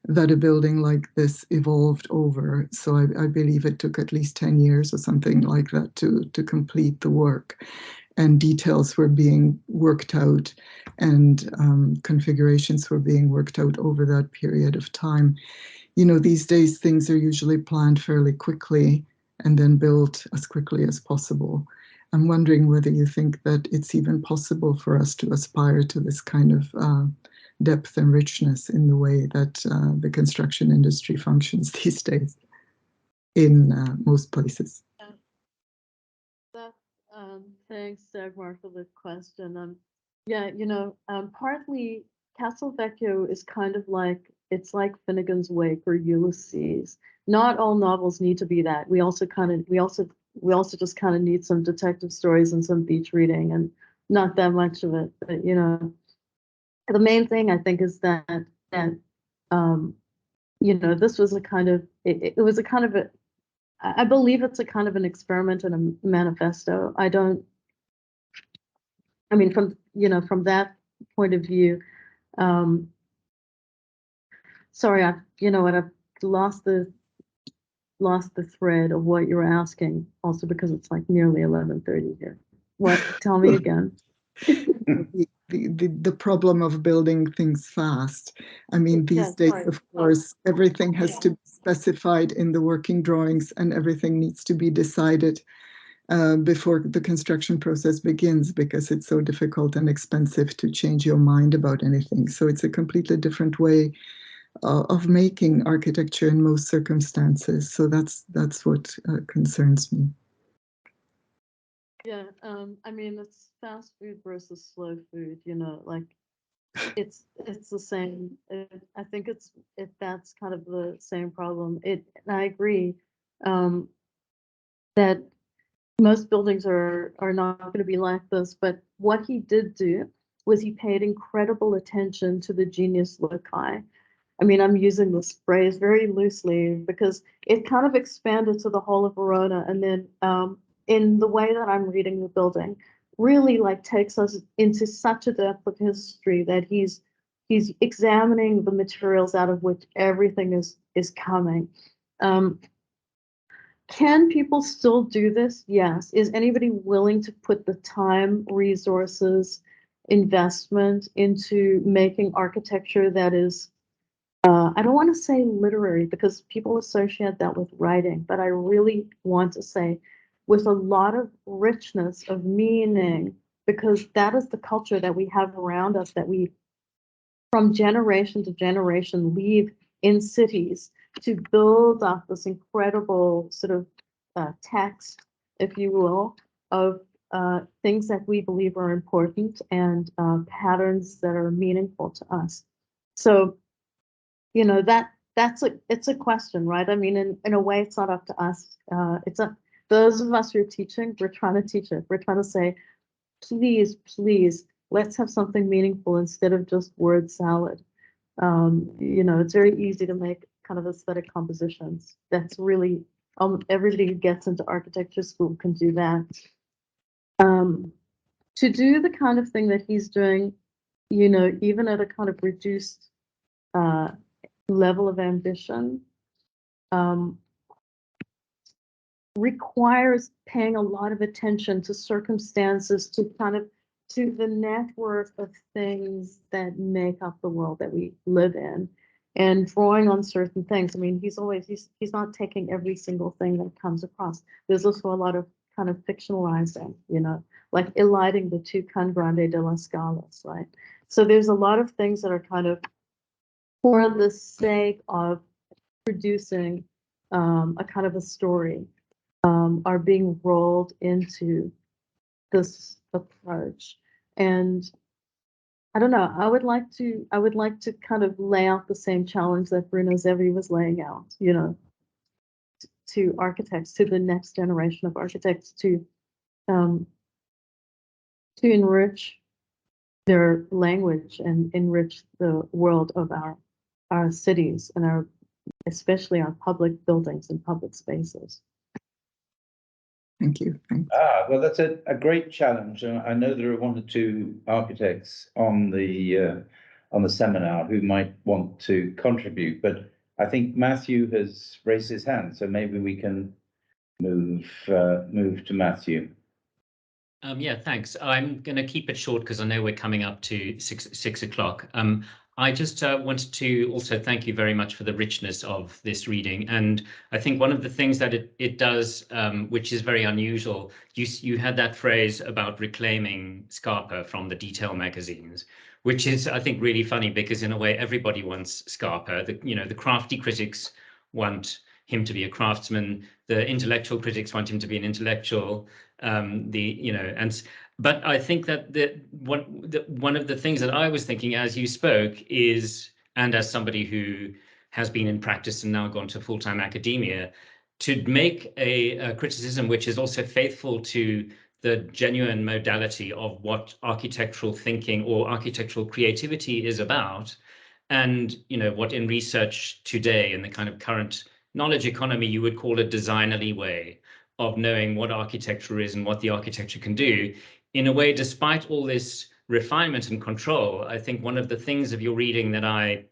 that a building like this evolved over. So I believe it took at least 10 years or something like that to complete the work. And details were being worked out, and configurations were being worked out over that period of time. You know, these days things are usually planned fairly quickly and then built as quickly as possible. I'm wondering whether you think that it's even possible for us to aspire to this kind of depth and richness in the way that the construction industry functions these days in most places. Thanks, Dagmar, for the question. Yeah, you know, partly Castelvecchio is kind of like, it's like Finnegan's Wake or Ulysses. Not all novels need to be that. We also just kind of need some detective stories and some beach reading, and not that much of it. But you know, the main thing I think is that you know, this was a kind of it was a kind of a, I believe it's a kind of an experiment and a manifesto. I mean, from, you know, from that point of view, sorry, you know what, I've lost the thread of what you're asking, also because it's like nearly 11:30 here. What? Tell me again. The problem of building things fast. I mean, these days, of course, everything has to be specified in the working drawings, and everything needs to be decided before the construction process begins, because it's so difficult and expensive to change your mind about anything. So it's a completely different way of making architecture in most circumstances. So that's what concerns me. Yeah, I mean, it's fast food versus slow food, you know, like it's the same. I think that's kind of the same problem. And I agree that most buildings are not going to be like this, but what he did do was he paid incredible attention to the genius loci. I mean, I'm using this phrase very loosely because it kind of expanded to the whole of Verona, and then in the way that I'm reading the building, really like takes us into such a depth of history that he's examining the materials out of which everything is coming. Can people still do this? Yes. Is anybody willing to put the time, resources, investment into making architecture that is, I don't want to say literary because people associate that with writing, but I really want to say with a lot of richness of meaning, because that is the culture that we have around us, that we, from generation to generation, leave in cities to build up this incredible sort of text, if you will, of things that we believe are important and patterns that are meaningful to us. So, you know, it's a question, right? I mean, in a way, it's not up to us. Those of us who are teaching, we're trying to teach it. We're trying to say, please, let's have something meaningful instead of just word salad. You know, it's very easy to make kind of aesthetic compositions. That's really, everybody who gets into architecture school can do that. To do the kind of thing that he's doing, you know, even at a kind of reduced level of ambition, requires paying a lot of attention to circumstances, to kind of to the network of things that make up the world that we live in, and drawing on certain things. I mean, he's not taking every single thing that comes across. There's also a lot of kind of fictionalizing, like eliding the toucan grande de las scalas, right? So there's a lot of things that are kind of for the sake of producing a kind of a story, are being rolled into this approach. And I don't know, I would like to kind of lay out the same challenge that Bruno Zevi was laying out, to architects, to the next generation of architects, to enrich their language and enrich the world of our cities and especially our public buildings and public spaces. Thank you. Thanks. Well, that's a great challenge. And I know there are one or two architects on the seminar who might want to contribute, but I think Matthew has raised his hand, so maybe we can move to Matthew. Yeah, thanks. I'm going to keep it short because I know we're coming up to six o'clock. I just wanted to also thank you very much for the richness of this reading. And I think one of the things that it does, which is very unusual, you had that phrase about reclaiming Scarpa from the detail magazines, which is, I think, really funny because in a way everybody wants Scarpa. The crafty critics want him to be a craftsman. The intellectual critics want him to be an intellectual. But I think that one of the things that I was thinking as you spoke is, and as somebody who has been in practice and now gone to full-time academia, to make a criticism which is also faithful to the genuine modality of what architectural thinking or architectural creativity is about, and what in research today in the kind of current knowledge economy you would call a designerly way of knowing what architecture is and what the architecture can do. In a way, despite all this refinement and control, I think one of the things of your reading that I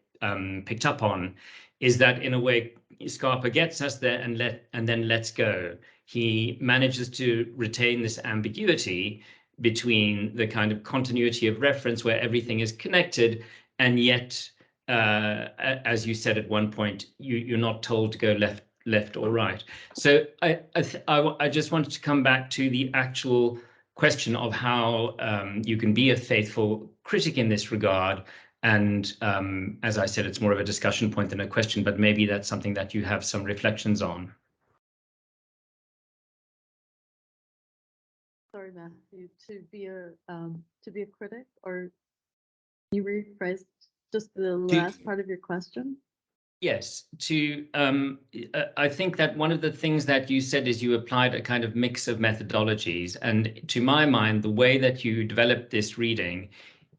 picked up on is that in a way, Scarpa gets us there and then lets go. He manages to retain this ambiguity between the kind of continuity of reference where everything is connected, and yet, as you said at one point, you're not told to go left or right. So I just wanted to come back to the actual question of how you can be a faithful critic in this regard. And as I said, it's more of a discussion point than a question, but maybe that's something that you have some reflections on. Sorry, Matthew, to be a critic, or can you rephrase just the last part of your question? Yes, I think that one of the things that you said is you applied a kind of mix of methodologies. And to my mind, the way that you developed this reading,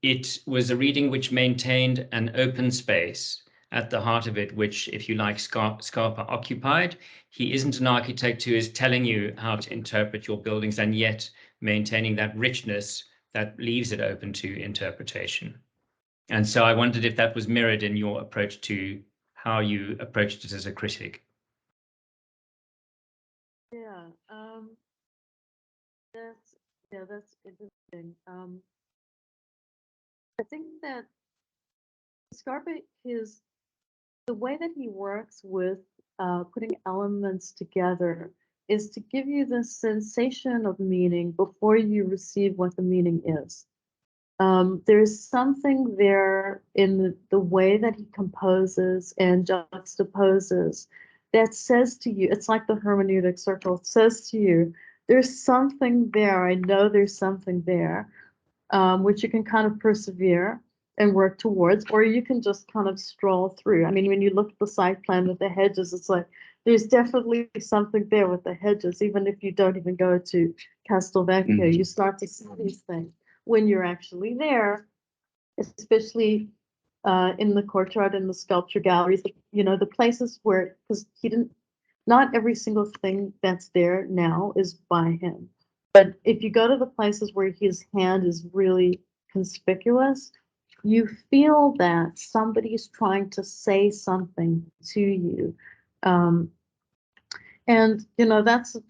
it was a reading which maintained an open space at the heart of it, which, if you like, Scarpa occupied. He isn't an architect who is telling you how to interpret your buildings and yet maintaining that richness that leaves it open to interpretation. And so I wondered if that was mirrored in your approach to how you approached it as a critic. Yeah, that's interesting. I think that Scarpa the way that he works with putting elements together is to give you the sensation of meaning before you receive what the meaning is. There's something there in the way that he composes and juxtaposes that says to you, it's like the hermeneutic circle, it says to you, there's something there, I know there's something there, which you can kind of persevere and work towards, or you can just kind of stroll through. I mean, when you look at the site plan with the hedges, it's like, there's definitely something there with the hedges, even if you don't even go to Castelvecchio, you start to see these things when you're actually there, especially in the courtyard and the sculpture galleries, the places where, because not every single thing that's there now is by him. But if you go to the places where his hand is really conspicuous, you feel that somebody's trying to say something to you. And, you know,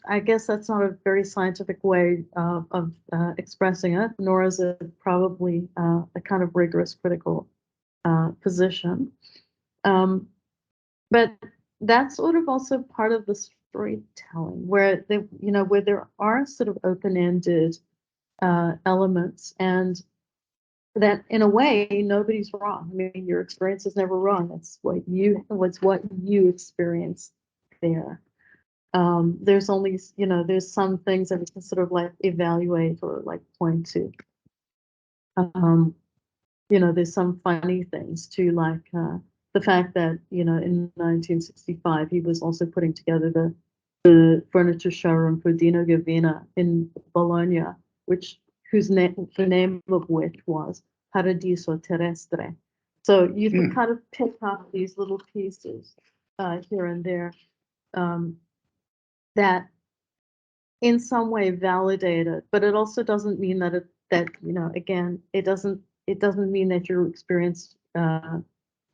I guess that's not a very scientific way of expressing it, nor is it probably a kind of rigorous critical position. But that's sort of also part of the storytelling, where where there are sort of open-ended elements, and that in a way nobody's wrong. I mean, your experience is never wrong. It's what you experience there. There's only, there's some things that we can sort of like evaluate or like point to. There's some funny things too, like the fact that, in 1965, he was also putting together the furniture showroom for Dino Gavina in Bologna, the name of which was Paradiso Terrestre. So you can kind of pick up these little pieces here and there that in some way validate it, but it also doesn't mean that again, it doesn't mean that your experience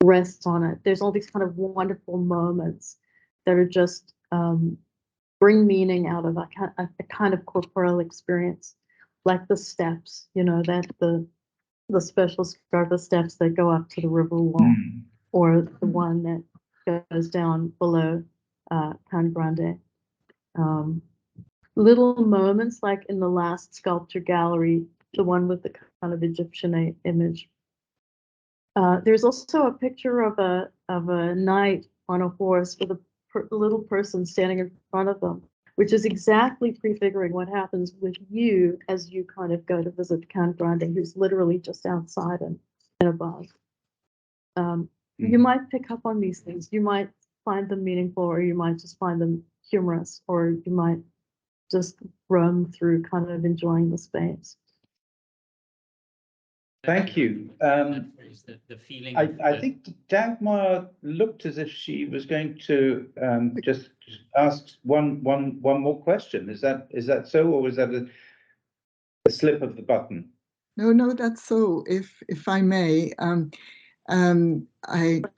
rests on it. There's all these kind of wonderful moments that are just bring meaning out of a kind of corporeal experience, like the steps, that the special Scarpa steps that go up to the river wall, or the one that goes down below Can Grande. Little moments like in the last sculpture gallery, the one with the kind of Egyptian image. There's also a picture of a knight on a horse with a little person standing in front of them, which is exactly prefiguring what happens with you as you kind of go to visit Can Grande, who's literally just outside and above. You might pick up on these things. You might find them meaningful, or you might just find them humorous, or you might just roam through kind of enjoying the space. Thank you. The feeling. I think Dagmar looked as if she was going to just ask one more question. Is that so, or was that a slip of the button? No, that's so. If I may, I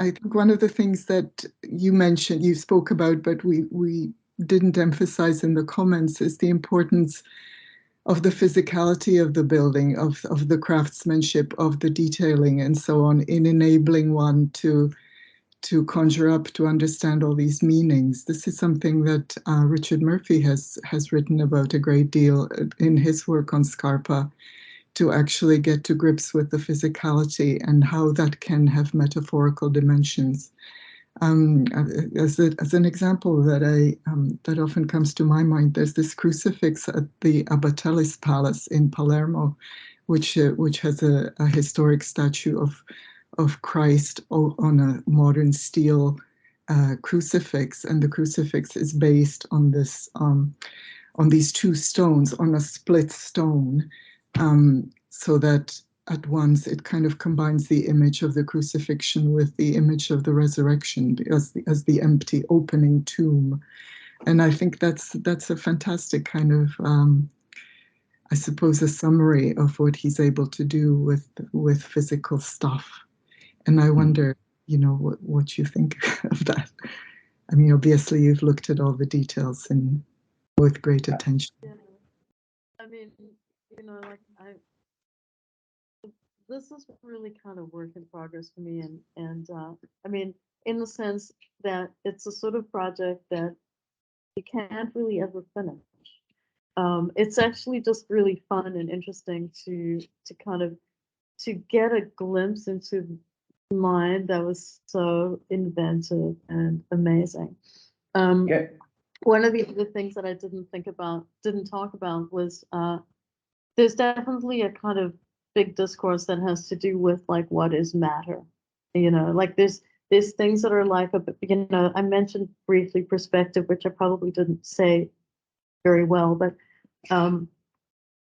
think one of the things that you spoke about, but we didn't emphasize in the comments, is the importance of the physicality of the building, of the craftsmanship, of the detailing, and so on, in enabling one to conjure up, to understand all these meanings. This is something that Richard Murphy has written about a great deal in his work on Scarpa, to actually get to grips with the physicality and how that can have metaphorical dimensions. As an example that often comes to my mind, there's this crucifix at the Abbatellis Palace in Palermo, which has a historic statue of Christ on a modern steel crucifix, and the crucifix is based on these two stones, on a split stone. So that at once it kind of combines the image of the crucifixion with the image of the resurrection as the empty opening tomb. And I think that's a fantastic kind of, I suppose, a summary of what he's able to do with physical stuff. And I wonder, what you think of that. I mean, obviously you've looked at all the details and with great attention. Yeah. I mean, this is really kind of work in progress for me, and I mean, in the sense that it's a sort of project that you can't really ever finish. It's actually just really fun and interesting to kind of to get a glimpse into mind that was so inventive and amazing. One of the other things that I didn't talk about was there's definitely a kind of big discourse that has to do with like what is matter. Like there's things that are like I mentioned briefly perspective, which I probably didn't say very well, but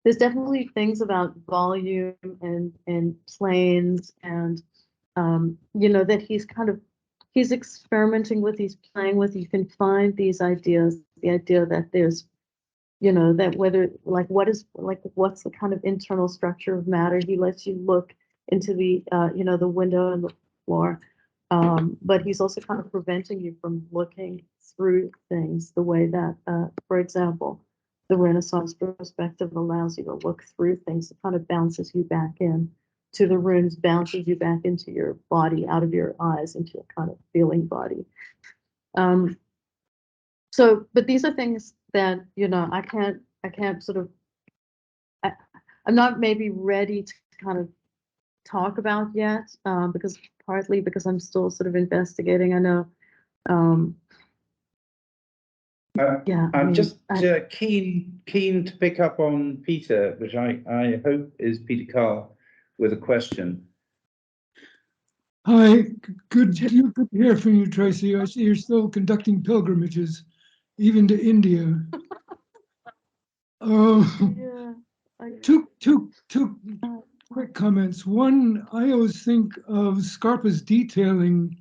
there's definitely things about volume and planes and that he's experimenting with, he's playing with. You can find these ideas, the idea that there's that whether like what's the kind of internal structure of matter. He lets you look into the the window and the floor, but he's also kind of preventing you from looking through things the way that, for example, the Renaissance perspective allows you to look through things. It kind of bounces you back in to the rooms, bounces you back into your body, out of your eyes, into a kind of feeling body. But these are things that, you know, I can't sort of, I'm not maybe ready to kind of talk about yet, partly because I'm still sort of investigating. I know, yeah. I'm just keen to pick up on Peter, which I hope is Peter Carl, with a question. Hi, good to hear from you, Tracey. I see you're still conducting pilgrimages, even to India. Yeah, two quick comments. One, I always think of Scarpa's detailing.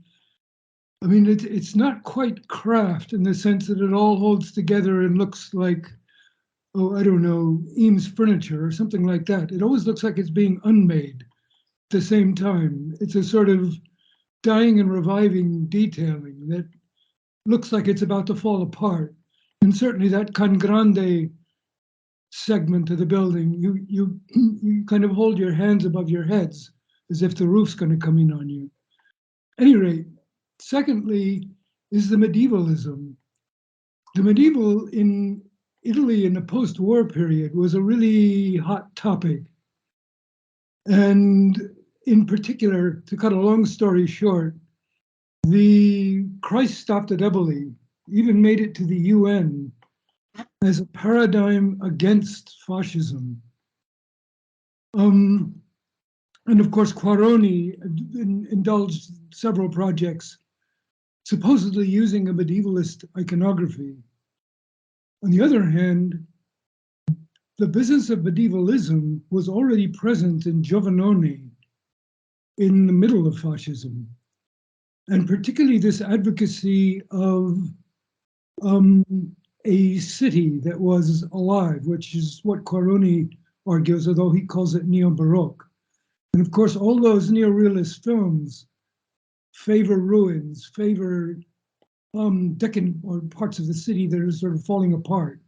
I mean, it's not quite craft in the sense that it all holds together and looks like, oh, I don't know, Eames furniture or something like that. It always looks like it's being unmade at the same time. It's a sort of dying and reviving detailing that looks like it's about to fall apart. And certainly that Can Grande segment of the building, you kind of hold your hands above your heads as if the roof's going to come in on you. At any rate, secondly, is the medievalism. The medieval in Italy in the post-war period was a really hot topic. And in particular, to cut a long story short, the Christ stopped at Eboli even made it to the UN as a paradigm against fascism. And of course, Quaroni indulged several projects supposedly using a medievalist iconography. On the other hand, the business of medievalism was already present in Giovannone in the middle of fascism, and particularly this advocacy of a city that was alive, which is what Quaroni argues, although he calls it neo-Baroque. And of course, all those neo-realist films favor ruins, favor decadent or parts of the city that are sort of falling apart.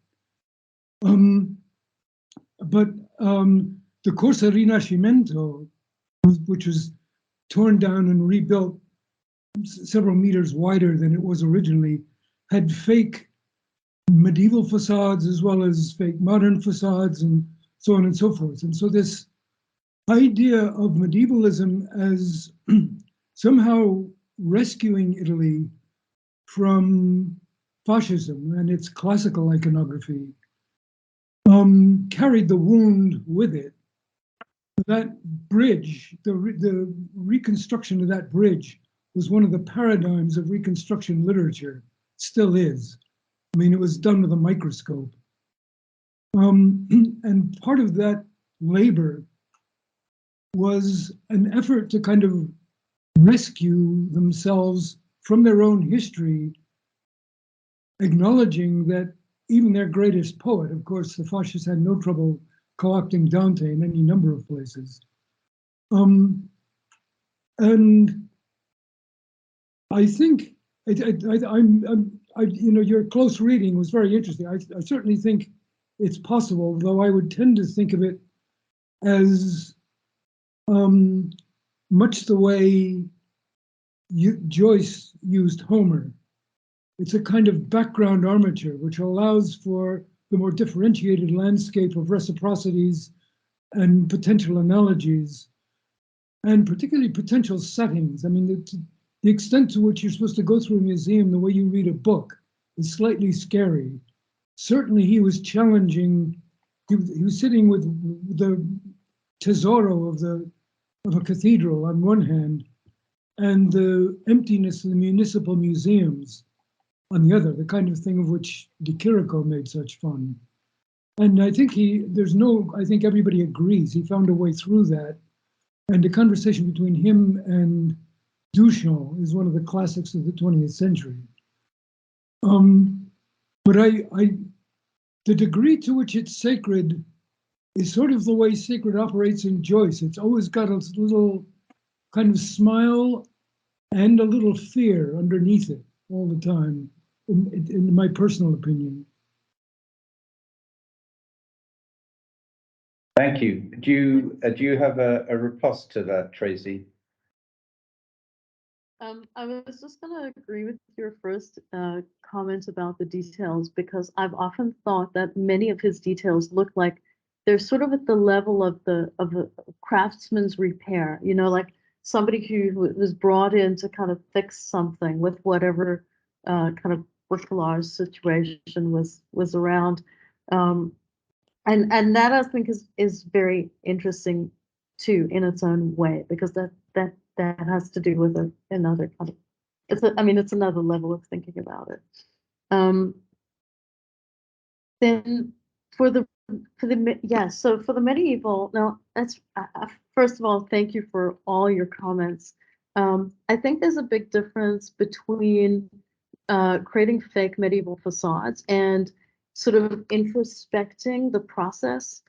But the Corso Rinascimento, which was torn down and rebuilt several meters wider than it was originally, had fake medieval facades as well as fake modern facades and so on and so forth. And so this idea of medievalism as somehow rescuing Italy from fascism and its classical iconography carried the wound with it. That bridge, the reconstruction of that bridge was one of the paradigms of Reconstruction literature, still is. I mean, it was done with a microscope. And part of that labor was an effort to kind of rescue themselves from their own history, acknowledging that even their greatest poet, of course, the fascists had no trouble co-opting Dante in any number of places. And I think, you know, your close reading was very interesting. I certainly think it's possible, though I would tend to think of it as much the way Joyce used Homer. It's a kind of background armature which allows for the more differentiated landscape of reciprocities and potential analogies, and particularly potential settings. I mean, the extent to which you're supposed to go through a museum the way you read a book is slightly scary. Certainly he was challenging, he was sitting with the tesoro of a cathedral on one hand, and the emptiness of the municipal museums on the other, the kind of thing of which De Chirico made such fun. And I think I think everybody agrees, he found a way through that. And the conversation between him and Duchamp is one of the classics of the 20th century. But the degree to which it's sacred is sort of the way sacred operates in Joyce. It's always got a little kind of smile and a little fear underneath it all the time. in my personal opinion. Thank you. Do you have a riposte to that, Tracey? I was just going to agree with your first comment about the details, because I've often thought that many of his details look like they're sort of at the level of the craftsman's repair. You know, like somebody who was brought in to kind of fix something with whatever kind of bricolage situation was around. And that I think is very interesting too in its own way, because that has to do with another kind of, it's another level of thinking about it. Then for the so for the medieval, now that's first of all, thank you for all your comments. I think there's a big difference between creating fake medieval facades and sort of introspecting the process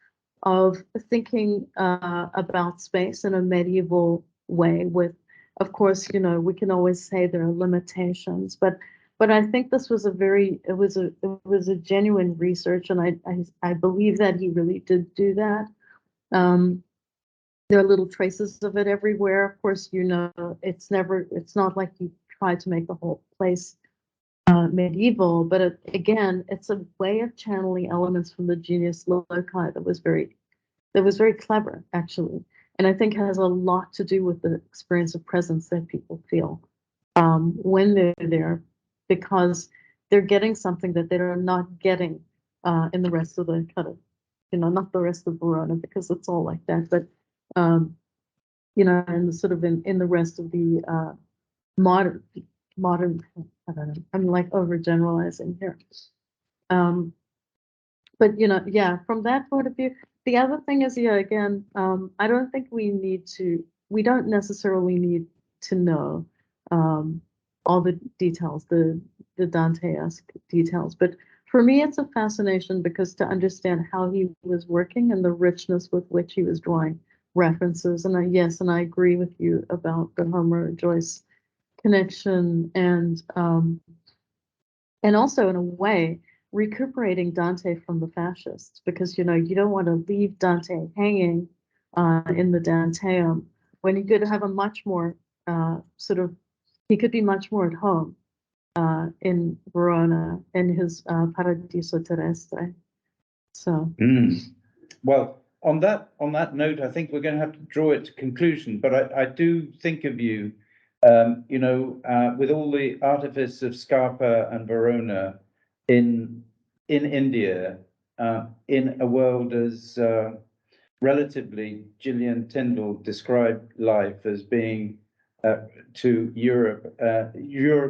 of thinking about space in a medieval way. With, of course, you know, we can always say there are limitations, but I think this was it was a genuine research, and I believe that he really did do that. There are little traces of it everywhere. Of course, you know, it's not like he tried to make the whole place medieval, but again, it's a way of channeling elements from the genius loci that was very clever, actually, and I think has a lot to do with the experience of presence that people feel when they're there, because they're getting something that they're not getting in the rest of the kind of, you know, not the rest of Verona, because it's all like that, but you know, and sort of in the rest of the modern, I don't know, I'm like overgeneralizing here. But you know, yeah, from that point of view, the other thing is, yeah, again, I don't think we don't necessarily need to know all the details, the Dante-esque details, but for me, it's a fascination, because to understand how he was working and the richness with which he was drawing references, and I agree with you about the Homer-Joyce connection, and also in a way recuperating Dante from the fascists, because you know, you don't want to leave Dante hanging in the Danteum when he could have a much more he could be much more at home in Verona in his Paradiso Terrestre. So well, on that note, I think we're going to have to draw it to conclusion, but I do think of you, you know, with all the artifice of Scarpa and Verona in India, in a world as relatively, Gillian Tyndall described life as being to Europe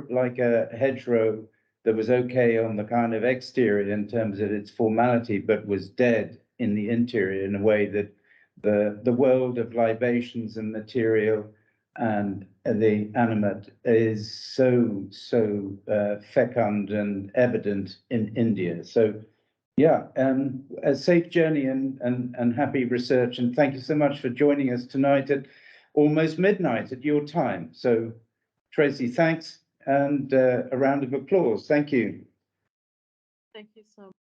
like a hedgerow that was okay on the kind of exterior in terms of its formality, but was dead in the interior, in a way that the world of libations and material and the animate is so fecund and evident in India. So yeah, a safe journey and happy research, and thank you so much for joining us tonight at almost midnight at your time. So Tracey, thanks, and a round of applause. Thank you. thank you so much.